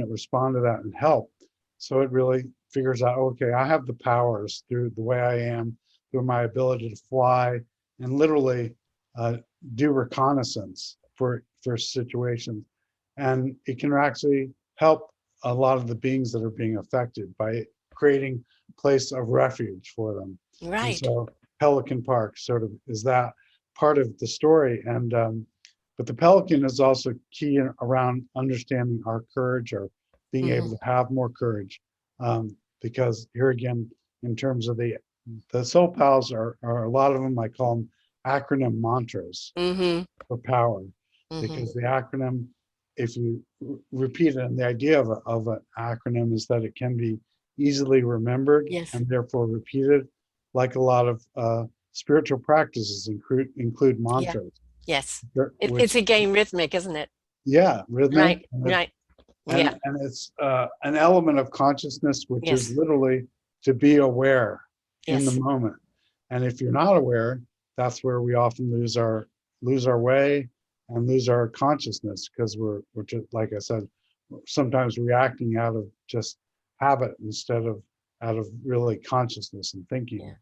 it respond to that and help? So it really figures out, okay, I have the powers through the way I am, through my ability to fly and literally uh, do reconnaissance for situations, and it can actually help a lot of the beings that are being affected by creating place of refuge for them. And Right. so Pelican Park sort of is that part of the story. But the pelican is also key around understanding our courage, or being able Hmm. to have more courage. Because here again, in terms of the soul pals are a lot of them, I call them acronym mantras Hmm. for power, Hmm. because the acronym, if you repeat it, and the idea of an acronym is that it can be easily remembered Yes. and therefore repeated, like a lot of spiritual practices include Yeah. mantras, Yes. It's which, a game rhythmic, isn't it? yeah, rhythmic, Right. Right. and Yeah. and it's an element of consciousness, which is Yes. literally to be aware in the Yes. moment. And if you're not aware, that's where we often lose our way and lose our consciousness, because we're just, like I said, sometimes reacting out of just habit instead of out of really consciousness and thinking. Yeah.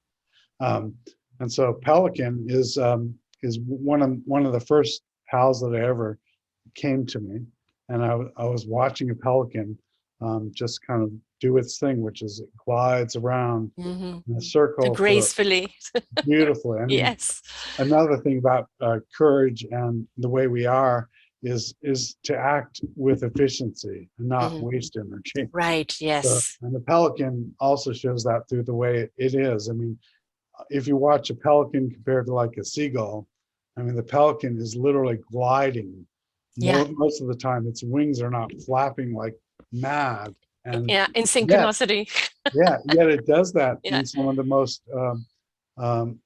Um, and so Pelican is one of the first pals that I ever came to me. and I was watching a pelican just kind of do its thing, which is it glides around in a So circle for gracefully. beautifully. I mean, Yes. another thing about courage and the way we are is to act with efficiency and not waste energy. Right. So, Yes. and the pelican also shows that through the way it is. I mean, if you watch a pelican compared to like a seagull, I mean, the pelican is literally gliding. Yeah. Most of the time, its wings are not flapping like mad. And Yeah. In yet, synchronicity. yet it does that Yeah. in some of the most, um,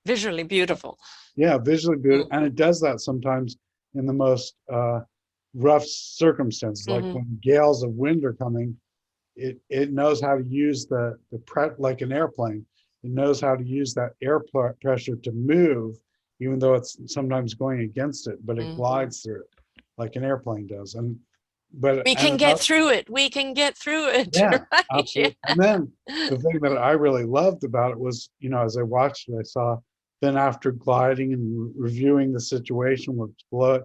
Visually beautiful. yeah, visually good. And it does that sometimes in the most rough circumstances, like Mm-hmm. when gales of wind are coming. It knows how to use like an airplane. It knows how to use that pressure to move, even though it's sometimes going against it, but it glides through it like an airplane does. We can get through it. We can get through it. Yeah, Right. Yeah. absolutely. And then the thing that I really loved about it was, as I watched it, I saw then after gliding and reviewing the situation with blood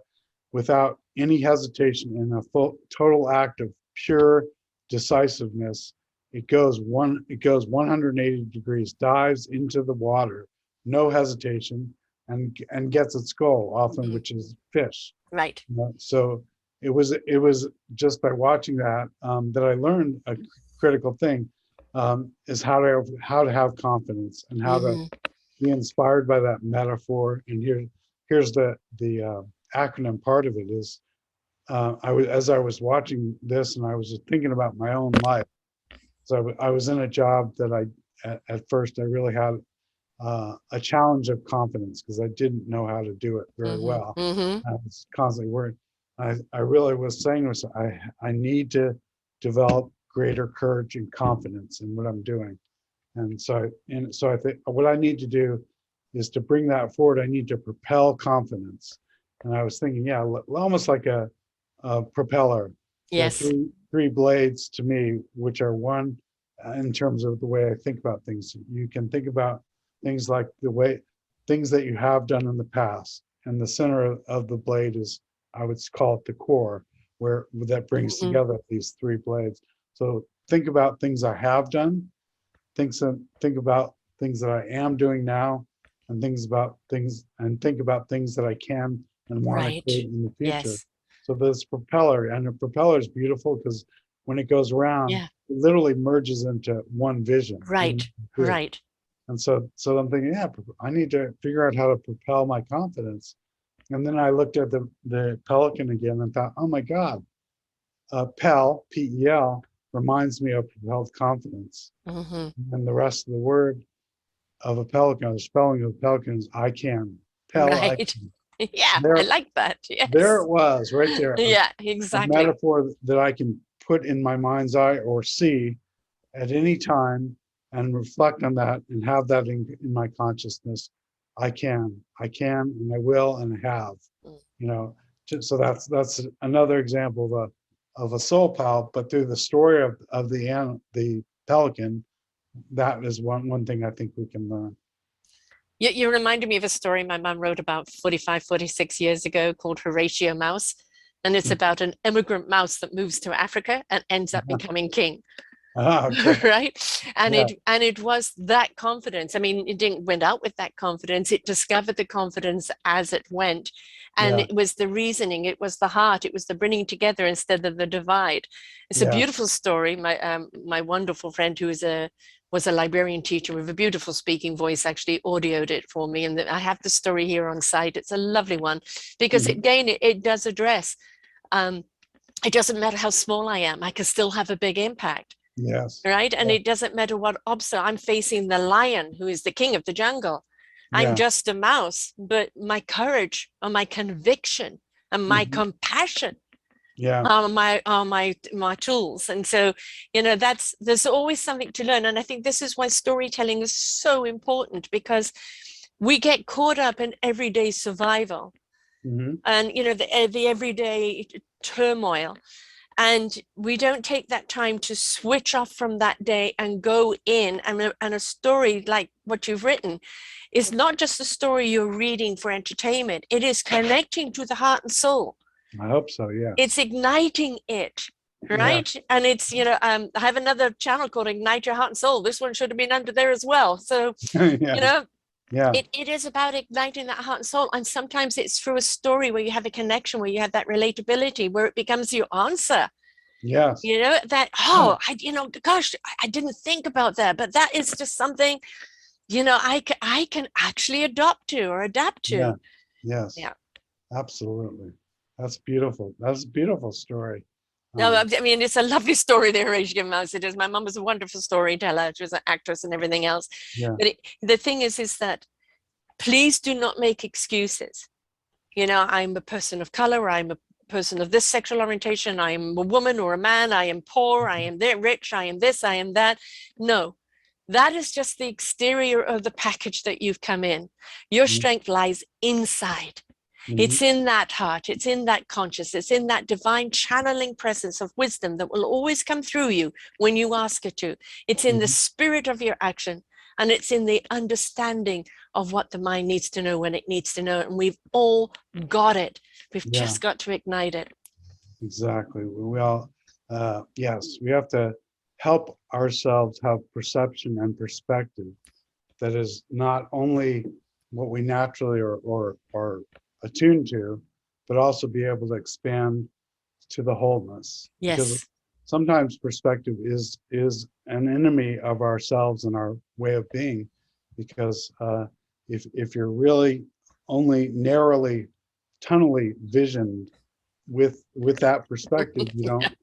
without any hesitation in a full total act of pure decisiveness, it goes 180 degrees, dives into the water, no hesitation, and gets its goal often, which is fish. Right. So it was just by watching that that I learned a critical thing, is how to have confidence and how to be inspired by that metaphor. And here's the acronym part of it is, as I was watching this and I was just thinking about my own life. So I was in a job that at first I really had a challenge of confidence because I didn't know how to do it very well. I was constantly worried. I really was saying to myself, I need to develop greater courage and confidence in what I'm doing. And so I think what I need to do is to bring that forward. I need to propel confidence. And I was thinking, yeah, almost like a propeller. There are Yes. three blades to me, which are one in terms of the way I think about things. You can think about things like things that you have done in the past, and the center of the blade is, I would call it the core, where that brings together these three blades. So think about things I have done, think about things that I am doing now, and think about things that I can and want to Right. create in the future. Yes. So this propeller, and the propeller is beautiful because when it goes around, Yeah. it literally merges into one vision. Right. Right. And so I'm thinking, yeah, I need to figure out how to propel my confidence. And then I looked at the pelican again and thought, oh my God, P-E-L, reminds me of propelled confidence. And the rest of the word of a pelican, the spelling of pelican is I can. I Right. can. Yeah. I There, like that. there Yes. it was, right there. Yeah. A Exactly. metaphor that I can put in my mind's eye or see at any time and reflect on that and have that in my consciousness. And I will, and I have, you know. So that's another example of a soul pal, but through the story of the pelican, that is one thing I think we can learn. You reminded me of a story my mum wrote about 45, 46 years ago called Horatio Mouse. And it's about an immigrant mouse that moves to Africa and ends up becoming king. Okay. Right. And Yeah. it was that confidence. I mean, it didn't went out with that confidence. It discovered the confidence as it went. And Yeah. it was the reasoning, it was the heart, it was the bringing together instead of the divide. It's a Yeah. beautiful story. My wonderful friend who was a librarian teacher with a beautiful speaking voice actually audioed it for me. And I have the story here on site. It's a lovely one because again, it does address, it doesn't matter how small I am, I can still have a big impact. Yes. Right. And Yeah. it doesn't matter what obstacle I'm facing, the lion who is the king of the jungle. I'm Yeah. just a mouse, but my courage and my conviction and my compassion Yeah. are my tools. And so, there's always something to learn. And I think this is why storytelling is so important, because we get caught up in everyday survival and the everyday turmoil, and we don't take that time to switch off from that day and go in. And a story like what you've written is not just a story you're reading for entertainment. It is connecting to the heart and soul. I hope so. Yes. It's igniting it, Yeah. right? And it's, I have another channel called Ignite Your Heart and Soul. This one should have been under there as well. So, Yeah. you know, Yeah. it is about igniting that heart and soul. And sometimes it's through a story where you have a connection, where you have that relatability, where it becomes your answer. Yes. That, Yeah. gosh, I didn't think about that. But that is just something, I can actually adopt to or adapt Yeah. to. Yes. Yeah. Absolutely. That's beautiful. That's a beautiful story. No, Um, I mean, it's a lovely story, the Horatio Mouse. It is. My mum was a wonderful storyteller. She was an actress and everything else. yeah. But the thing is that please do not make excuses. I'm a person of color. I'm a person of this sexual orientation. I am a woman or a man. I am poor. I am rich. I am this. I am that. No, that is just the exterior of the package that you've come in. Your Mhm. strength lies inside. Mhm. It's in that heart, it's in that consciousness, it's in that divine channeling presence of wisdom that will always come through you when you ask it to. It's in the Mhm. spirit of your action, and it's in the understanding of what the mind needs to know when it needs to know it. And we've all got it. We've Yeah. just got to ignite it. Exactly. We all, yes, we have to help ourselves have perception and perspective that is not only what we naturally are attuned to, but also be able to expand to the wholeness. Because Yes. sometimes perspective is an enemy of ourselves and our way of being. Because if you're really only narrowly, tunnelly visioned with that perspective, you don't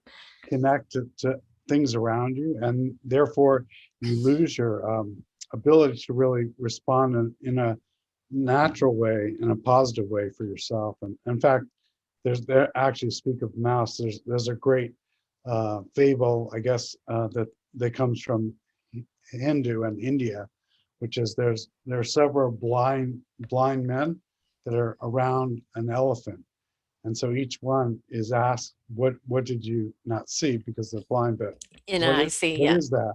connect to things around you, and therefore you lose your ability to really respond in a natural way, in a positive way for yourself. And in fact, there actually, speak of mouse, there's a great fable, I guess, that comes from Hindu and India, which is there are several blind men that are around an elephant, and so each one is asked, what did you not see? Because they're blind, but I see. what Yeah. is that?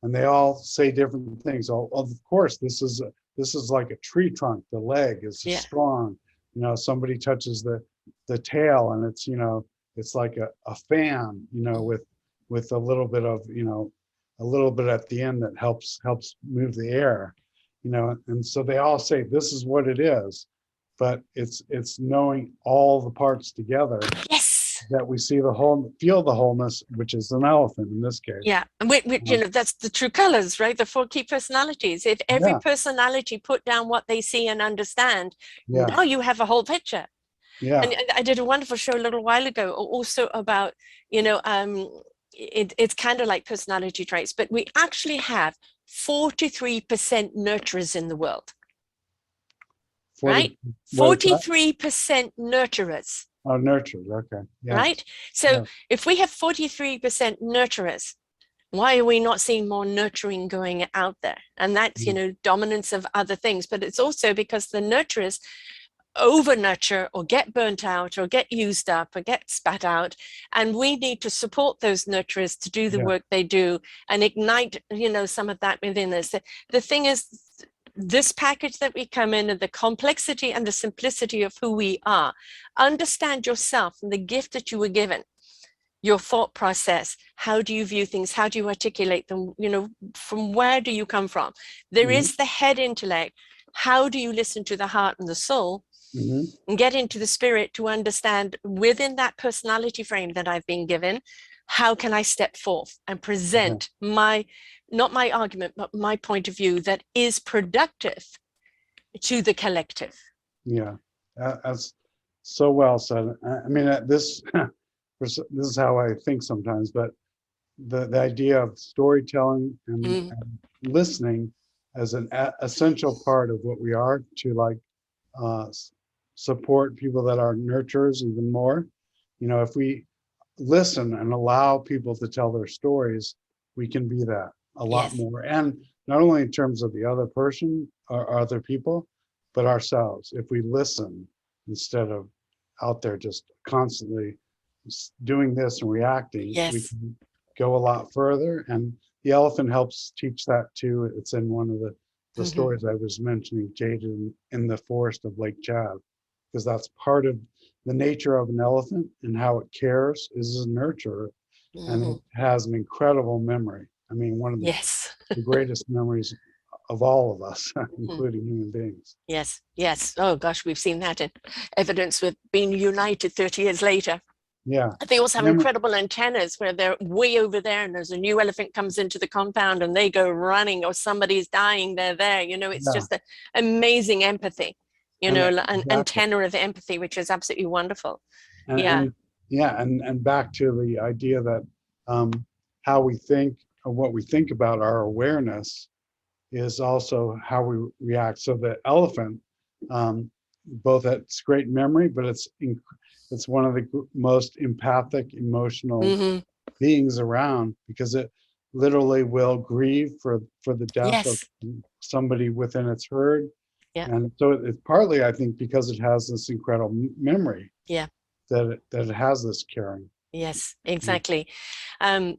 And they all say different things. Oh, of course, this is like a tree trunk. The leg is Yeah. strong. Somebody touches the tail, and it's like a fan, with a little bit of, a little bit at the end that helps move the air, and so they all say this is what it is, but it's knowing all the parts together Yes. that we see feel the wholeness, which is an elephant in this case. Yeah, and that's the true colors, right? The four key personalities. If every Yeah, personality put down what they see and understand, yeah, now you have a whole picture. yeah. And I did a wonderful show a little while ago, also about, it's kind of like personality traits, but we actually have 43% nurturers in the world, 40, right? what is that? 43% nurturers, Oh, nurtured. Okay. right? Yes. So Yes. if we have 43% nurturers, why are we not seeing more nurturing going out there? And that's, Mm. dominance of other things. But it's also because the nurturers over nurture or get burnt out or get used up or get spat out. And we need to support those nurturers to do the Yeah. work they do and ignite, some of that within us. The thing is, this package that we come in, and the complexity and the simplicity of who we are, understand yourself and the gift that you were given, your thought process. How do you view things? How do you articulate them? From where do you come from? There Hmm. is the head intellect. How do you listen to the heart and the soul Hmm. and get into the spirit to understand within that personality frame that I've been given, how can I step forth and Yeah. present not my argument, but my point of view that is productive to the collective? Yeah. That's so well said. I mean, this is how I think sometimes, but the idea of storytelling Mm, and listening as an essential part of what we are to, like, support people that are nurturers even more. If we listen and allow people to tell their stories, we can be that a lot yes. more. And not only in terms of the other person or other people, but ourselves. If we listen instead of out there just constantly doing this and reacting, we Yes. can go a lot further. And the elephant helps teach that too. It's in one of the Mm-hmm. stories I was mentioning, Jade in the forest of Lake Chad, because that's part of the nature of an elephant and how it cares is a nurturer, and Mhm. it has an incredible memory. I mean, one of Yes. the greatest memories of all of us, Mm. including human beings. Yes, yes. Oh gosh, we've seen that in evidence with being united 30 years later. Yeah. They also have Memory, incredible antennas where they're way over there and there's a new elephant comes into the compound and they go running or somebody's dying, they're there. It's yeah. just an amazing empathy, And an exactly. antenna of empathy, which is absolutely wonderful. Yeah. And yeah, and back to the idea that um, how we think or what we think about our awareness is also how we react. So the elephant, um, both its great memory, but it's one of the most empathic, emotional Hmm. beings around, because it literally will grieve for the death of Yes. somebody within its herd. Yeah. And so it's partly, I think, because it has this incredible memory Yeah. that it has this caring. Yes, Yeah. exactly. Um,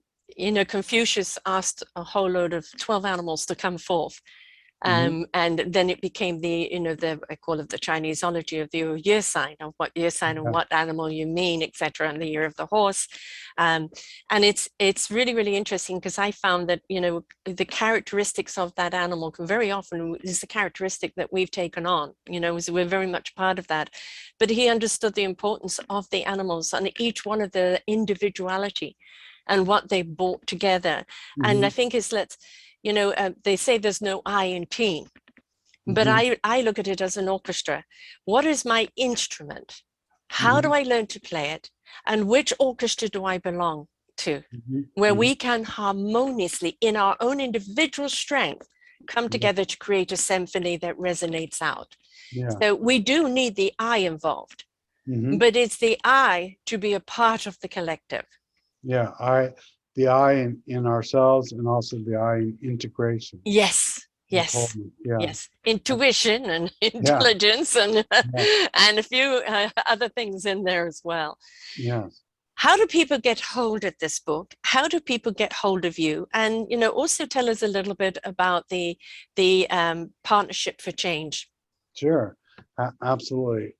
Confucius asked a whole load of 12 animals to come forth. Hmm. And then it became I call it the Chineseology of the year sign, of what year sign and Yeah. what animal you mean, etc., and the year of the horse. Um, and it's really, really interesting because I found that, the characteristics of that animal very often is the characteristic that we've taken on, we're very much part of that. But he understood the importance of the animals and each one of the individuality and what they brought together. And Hmm. I think they say there's no I in teen, but Hmm. I look at it as an orchestra. What is my instrument? How do Hmm. I learn to play it? And which orchestra do I belong to? Hmm. Where Hmm. we can harmoniously, in our own individual strength, come Yeah. together to create a symphony that resonates out. Yeah. So we do need the I involved, Hmm. but it's the I to be a part of the collective. Yeah. The I in ourselves, and also the I in integration, Yes, the yes, wholeness. Yeah. yes. Intuition and Yeah. intelligence and Yeah. and a few other things in there as well. Yes. How do people get hold of this book? How do people get hold of you? And also tell us a little bit about the Partnership for Change. Sure. Absolutely.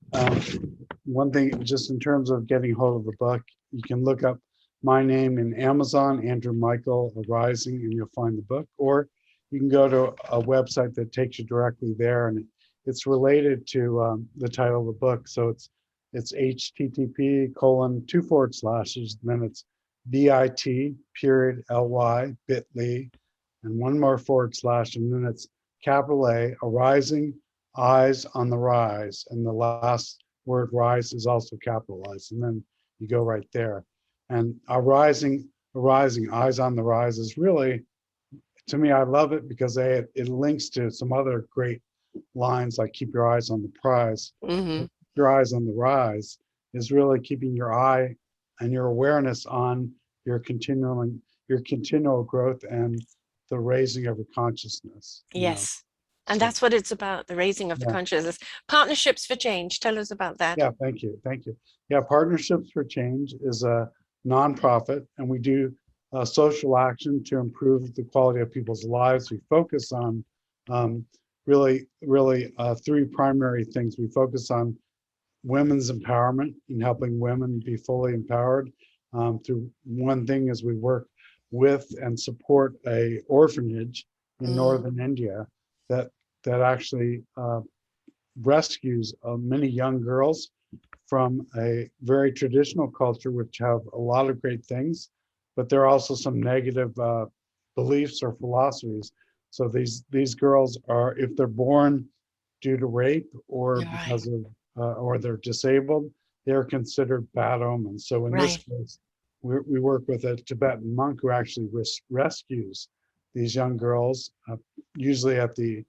One thing, just in terms of getting hold of the book, you can look up my name in Amazon, Andrew Michael Arising, and you'll find the book. Or you can go to a website that takes you directly there, and it's related to the title of the book. So it's HTTP colon two forward slashes, then it's BIT period LY bit.ly, and one more forward slash, and then it's capital A, arising, eyes on the rise, and the last word rise is also capitalized, and then you go right there. And arising, eyes on the rise is really, to me, I love it because it links to some other great lines like keep your eyes on the prize. Mm-hmm. Keep your eyes on the rise is really keeping your eye and your awareness on your continual growth and the raising of your consciousness. Yes. And So that's what it's about, the raising of the yeah. consciousness. Partnerships for Change. Tell us about that. Yeah, thank you. Thank you. Yeah, Partnerships for Change is a nonprofit, and we do social action to improve the quality of people's lives. We focus on um, really three primary things. We focus on women's empowerment and helping women be fully empowered. Through one thing is we work with and support a orphanage in Mm, northern India that actually rescues many young girls from a very traditional culture, which have a lot of great things, but there are also some negative beliefs or philosophies. So these girls are, if they're born due to rape or you're right. because of or they're disabled, they're considered bad omens. So in this Right. case, we work with a Tibetan monk who actually rescues these young girls, usually at the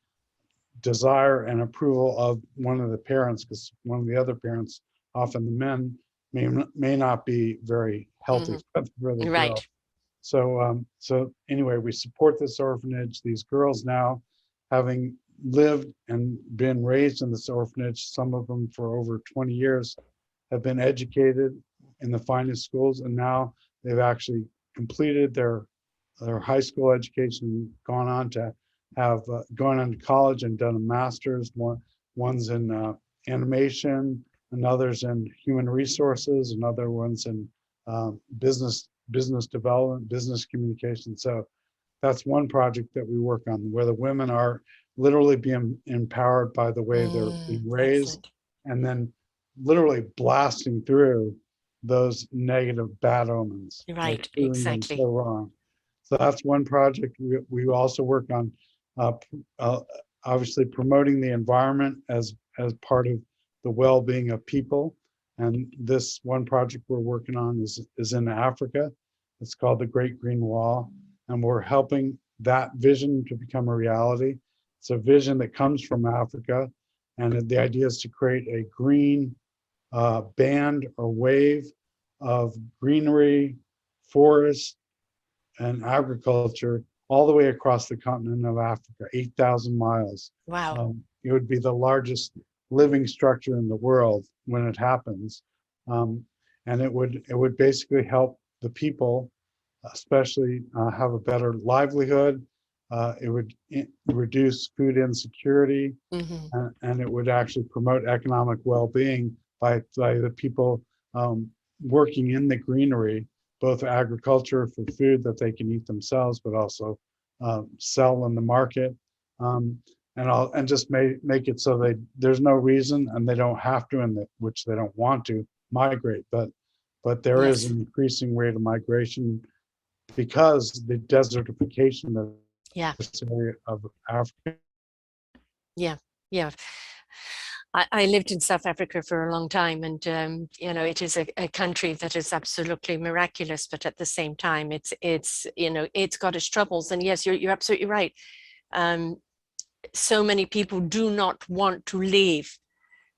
desire and approval of one of the parents, because one of the other parents, often the men, may not be very healthy Hmm. for the girl. Right. So anyway, we support this orphanage. These girls now, having lived and been raised in this orphanage, some of them for over 20 years, have been educated in the finest schools, and now they've actually completed their high school education, gone on to have gone on to college and done a master's. One's in animation, and others in human resources, and other ones in business development, business communication. So that's one project that we work on, where the women are literally being empowered by the way they're being raised, Excellent. and then literally blasting through those negative bad omens, like Right, proving them exactly. so wrong. So that's one project. We also work on uh, uh, obviously promoting the environment as part of the well-being of people. And this one project we're working on is in Africa. It's called the Great Green Wall, and we're helping that vision to become a reality. It's a vision that comes from Africa, and the idea is to create a green band or wave of greenery, forest, and agriculture all the way across the continent of Africa, 8,000 miles. Wow. It would be the largest living structure in the world when it happens. And it would basically help the people, especially have a better livelihood. It would reduce food insecurity, Hmm. and it would actually promote economic well-being by the people working in the greenery, both agriculture for food that they can eat themselves, but also sell in the market, um, and just make it so there's no reason, and they don't have to, and which they don't want to migrate, but there is Yes. an increasing rate of migration because the desertification of Yeah. this area of Africa. Yeah. Yeah. I lived in South Africa for a long time, and it is a country that is absolutely miraculous. But at the same time, it's got its troubles. And yes, you're absolutely right. Um, so many people do not want to leave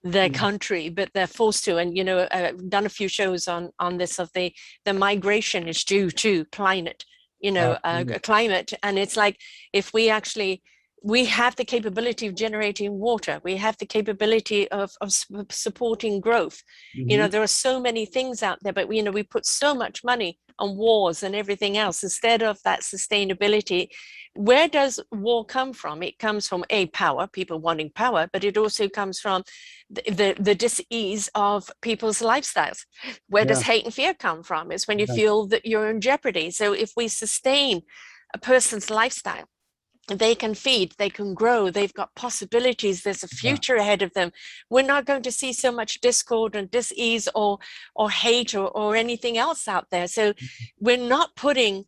their country, but they're forced to. And I've done a few shows on this of the migration is due to climate, Absolutely. climate, and it's like if we have the capability of generating water, we have the capability of supporting growth. Mhm. There are so many things out there, but we put so much money on wars and everything else instead of that sustainability. Where does war come from? It comes from power, people wanting power, but it also comes from the dis-ease of people's lifestyles. Where does Yeah, hate and fear come from? It's when you yeah, feel that you're in jeopardy. So if we sustain a person's lifestyle, they can feed, they can grow, they've got possibilities, there's a yeah, future ahead of them. We're not going to see so much discord and dis-ease or hate or anything else out there. So we're not putting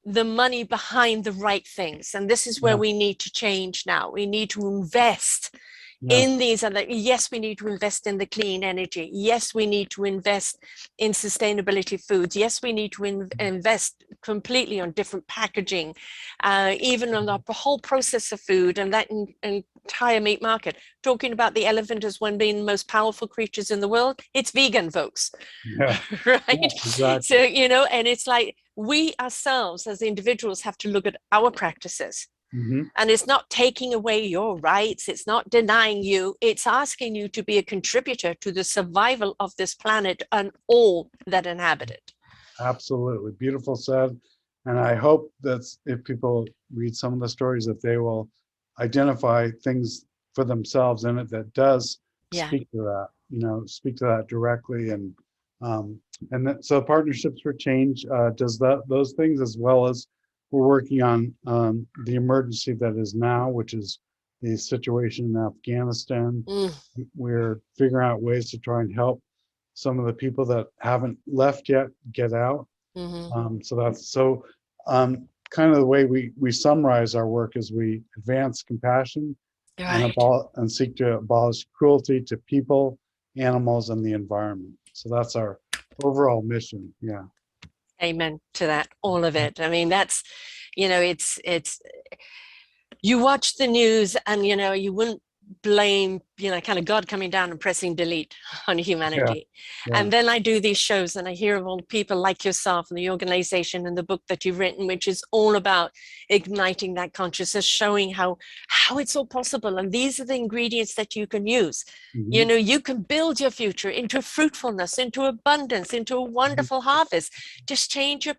the money behind the right things. And this is where yeah, we need to change now. We need to invest yeah, in these other. Yes, we need to invest in the clean energy. Yes, we need to invest in sustainability foods. Yes, we need to invest completely on different packaging, even on the whole process of food and that entire meat market. Talking about the elephant as one being the most powerful creatures in the world, it's vegan, folks. yeah, yeah, Right? So exactly. and it's like we ourselves as individuals have to look at our practices, Hmm. and it's not taking away your rights, it's not denying you, it's asking you to be a contributor to the survival of this planet and all that inhabit it. Absolutely. Beautiful said. And I hope that if people read some of the stories, that they will identify things for themselves in it that does Yeah. speak to that, speak to that directly. Um, so Partnerships for Change does those things, as well as we're working on the emergency that is now, which is the situation in Afghanistan. Mm, We're figuring out ways to try and help some of the people that haven't left yet get out. hmm. So that's kind of the way we summarize our work is we advance compassion Right. and seek to abolish cruelty to people, animals, and the environment. So that's our overall mission. Yeah. Amen to that, all of it. I mean, that's, it's you watch the news and you wouldn't blame kind of God coming down and pressing delete on Yeah. humanity. Yeah. And then I do these shows and I hear of all the people like yourself and the organization and the book that you've written, which is all about igniting that consciousness, showing how it's all possible, and these are the ingredients that you can use. Hmm. You can build your future into fruitfulness, into abundance, into a wonderful harvest. Just change your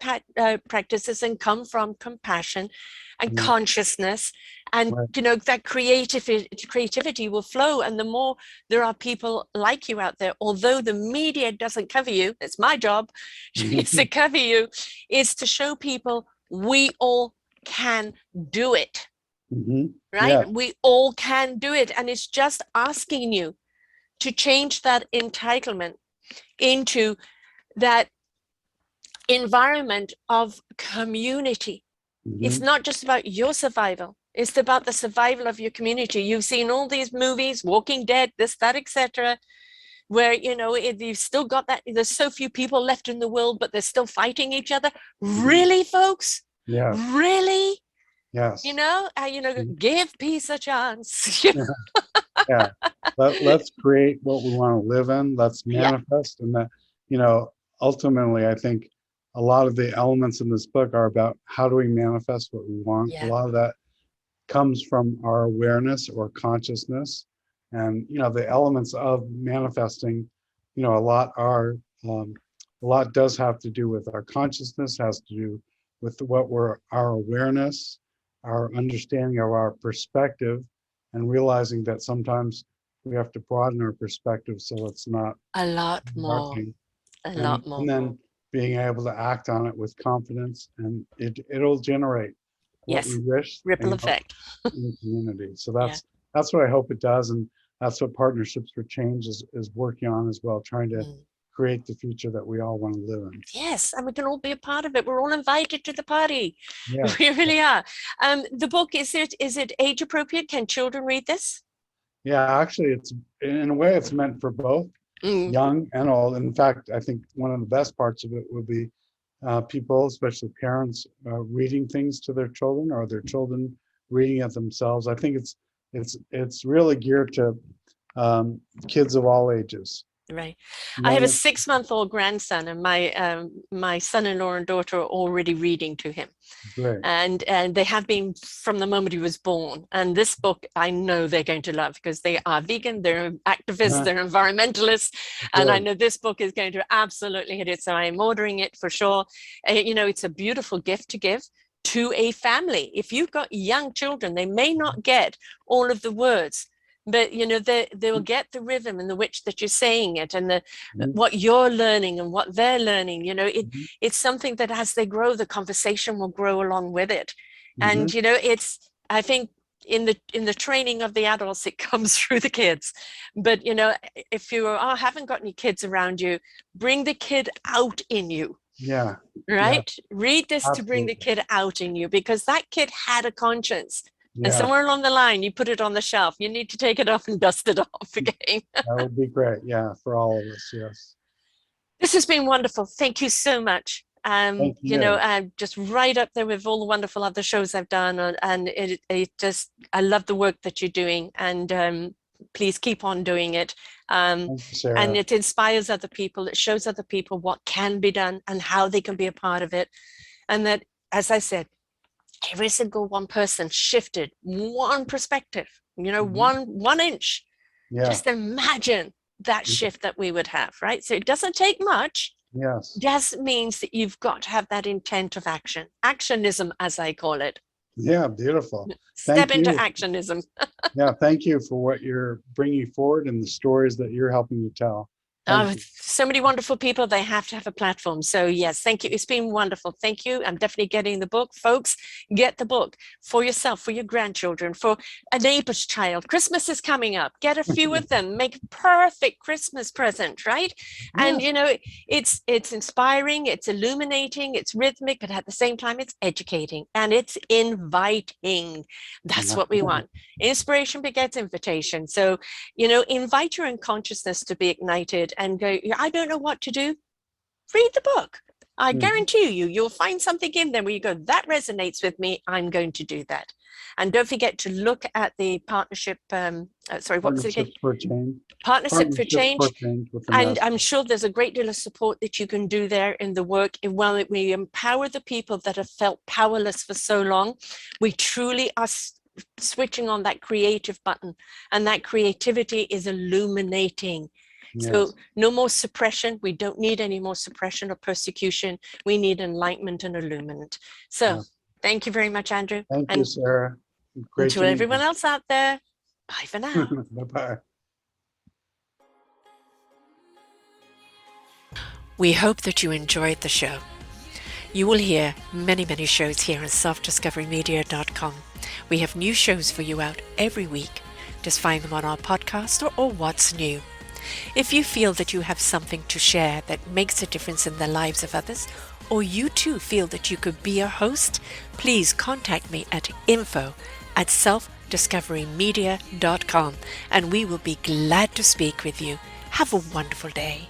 practices and come from compassion and Yeah. consciousness And, Right. you know, that creativity will flow. And the more there are people like you out there, although the media doesn't cover you, it's my job is to cover you, is to show people we all can do it, right? Yeah. We all can do it. And it's just asking you to change that entitlement into that environment of community. It's not just about your survival. It's about the survival of your community. You've seen all these movies, Walking Dead, this, that, etc., where, you know, you've still got that. There's so few people left in the world, but they're still fighting each other. Really, folks? Yes. Really? Yes. You know, give peace a chance. Yeah. Let's create what we want to live in. Let's Yeah. manifest. And that, you know, ultimately, I think a lot of the elements in this book are about how do we manifest what we want. A Yeah. lot of that comes from our awareness or consciousness. And, you know, the elements of manifesting, you know, a lot does have to do with our consciousness, has to do with our awareness, our understanding of our perspective, and realizing that sometimes we have to broaden our perspective so it's not A lot more. darkening. A And lot more. and then being able to act on it with confidence, and it'll generate what we Yes. wish Ripple in effect. the community. So Yeah. that's what I hope it does, and that's what Partnerships for Change is working on as well, trying to create the future that we all want to live in. Yes, and we can all be a part of it. We're all invited to the party. Yeah. We really are. The book, is it age appropriate? Can children read this? Yeah, actually, it's in a way it's meant for both young and old. In fact, I think one of the best parts of it would be people, especially parents, reading things to their children or their children reading it themselves. I think it's really geared to kids of all ages. Right. I have a Young, 6-month-old grandson, and my son-in-law and daughter are already reading to him. great. And they have been from the moment he was born. And this book, I know they're going to love, because they are vegan, they're activists, they're environmentalists, and I know this book is going to absolutely hit it. So I'm ordering it for sure. You know, it's a beautiful gift to give to a family. If you've got young children, they may not get all of the words, but you know, they will get the rhythm and the which that you're saying it, and the what you're learning and what they're learning. You know, it's something that as they grow, the conversation will grow along with it. And you know, I think in the training of the adults, it comes through the kids. But you know, if you haven't got any kids around you, bring the kid out in you. Yeah. Right. Read this to bring the Absolutely. kid out in you, because that kid had a conscience. And Yeah, somewhere along the line, you put it on the shelf. You need to take it off and dust it off again. that would be great. Yeah, for all of us. Yes. This has been wonderful. Thank you so much. Thank You know, you. just right up there with all the wonderful other shows I've done. And it just, I love the work that you're doing. And please keep on doing it. Thank you, Sarah. And it inspires other people. It shows other people what can be done and how they can be a part of it. And that, as I said, every single one person shifted one perspective, you know, one inch. Yeah. Just imagine that shift that we would have, right? So it doesn't take much. Yes. Just means that you've got to have that intent of action, actionism, as I call it. Yeah, beautiful. Step Thank into you. actionism. Yeah, thank you for what you're bringing forward and the stories that you're helping to tell. Thank you. So many wonderful people, they have to have a platform. So yes, thank you. It's been wonderful. Thank you. I'm definitely getting the book. Folks, get the book for yourself, for your grandchildren, for a neighbor's child. Christmas is coming up. Get a few of them. Make a perfect Christmas present, right? Yeah. And you know, it's inspiring, it's illuminating, it's rhythmic, but at the same time, it's educating and it's inviting. That's what we want. Inspiration begets invitation. So, you know, invite your unconsciousness to be ignited and go, I don't know what to do. Read the book. I guarantee you'll find something in there where you go, that resonates with me. I'm going to do that. And don't forget to look at the partnership. Sorry, what's it again? Partnerships for Change. Partnership for Change. With And I'm sure there's a great deal of support that you can do there in the work. And while we empower the people that have felt powerless for so long, we truly are switching on that creative button, and that creativity is illuminating. Yes. So no more suppression. We don't need any more suppression or persecution. We need enlightenment and illuminment. So thank you very much, Andrew. Thank you, Sarah. Great To to meet everyone you. else out there, bye for now. Bye-bye. We hope that you enjoyed the show. You will hear many, many shows here on selfdiscoverymedia.com. We have new shows for you out every week. Just find them on our podcast or What's New. If you feel that you have something to share that makes a difference in the lives of others, or you too feel that you could be a host, please contact me at info@selfdiscoverymedia.com and we will be glad to speak with you. Have a wonderful day.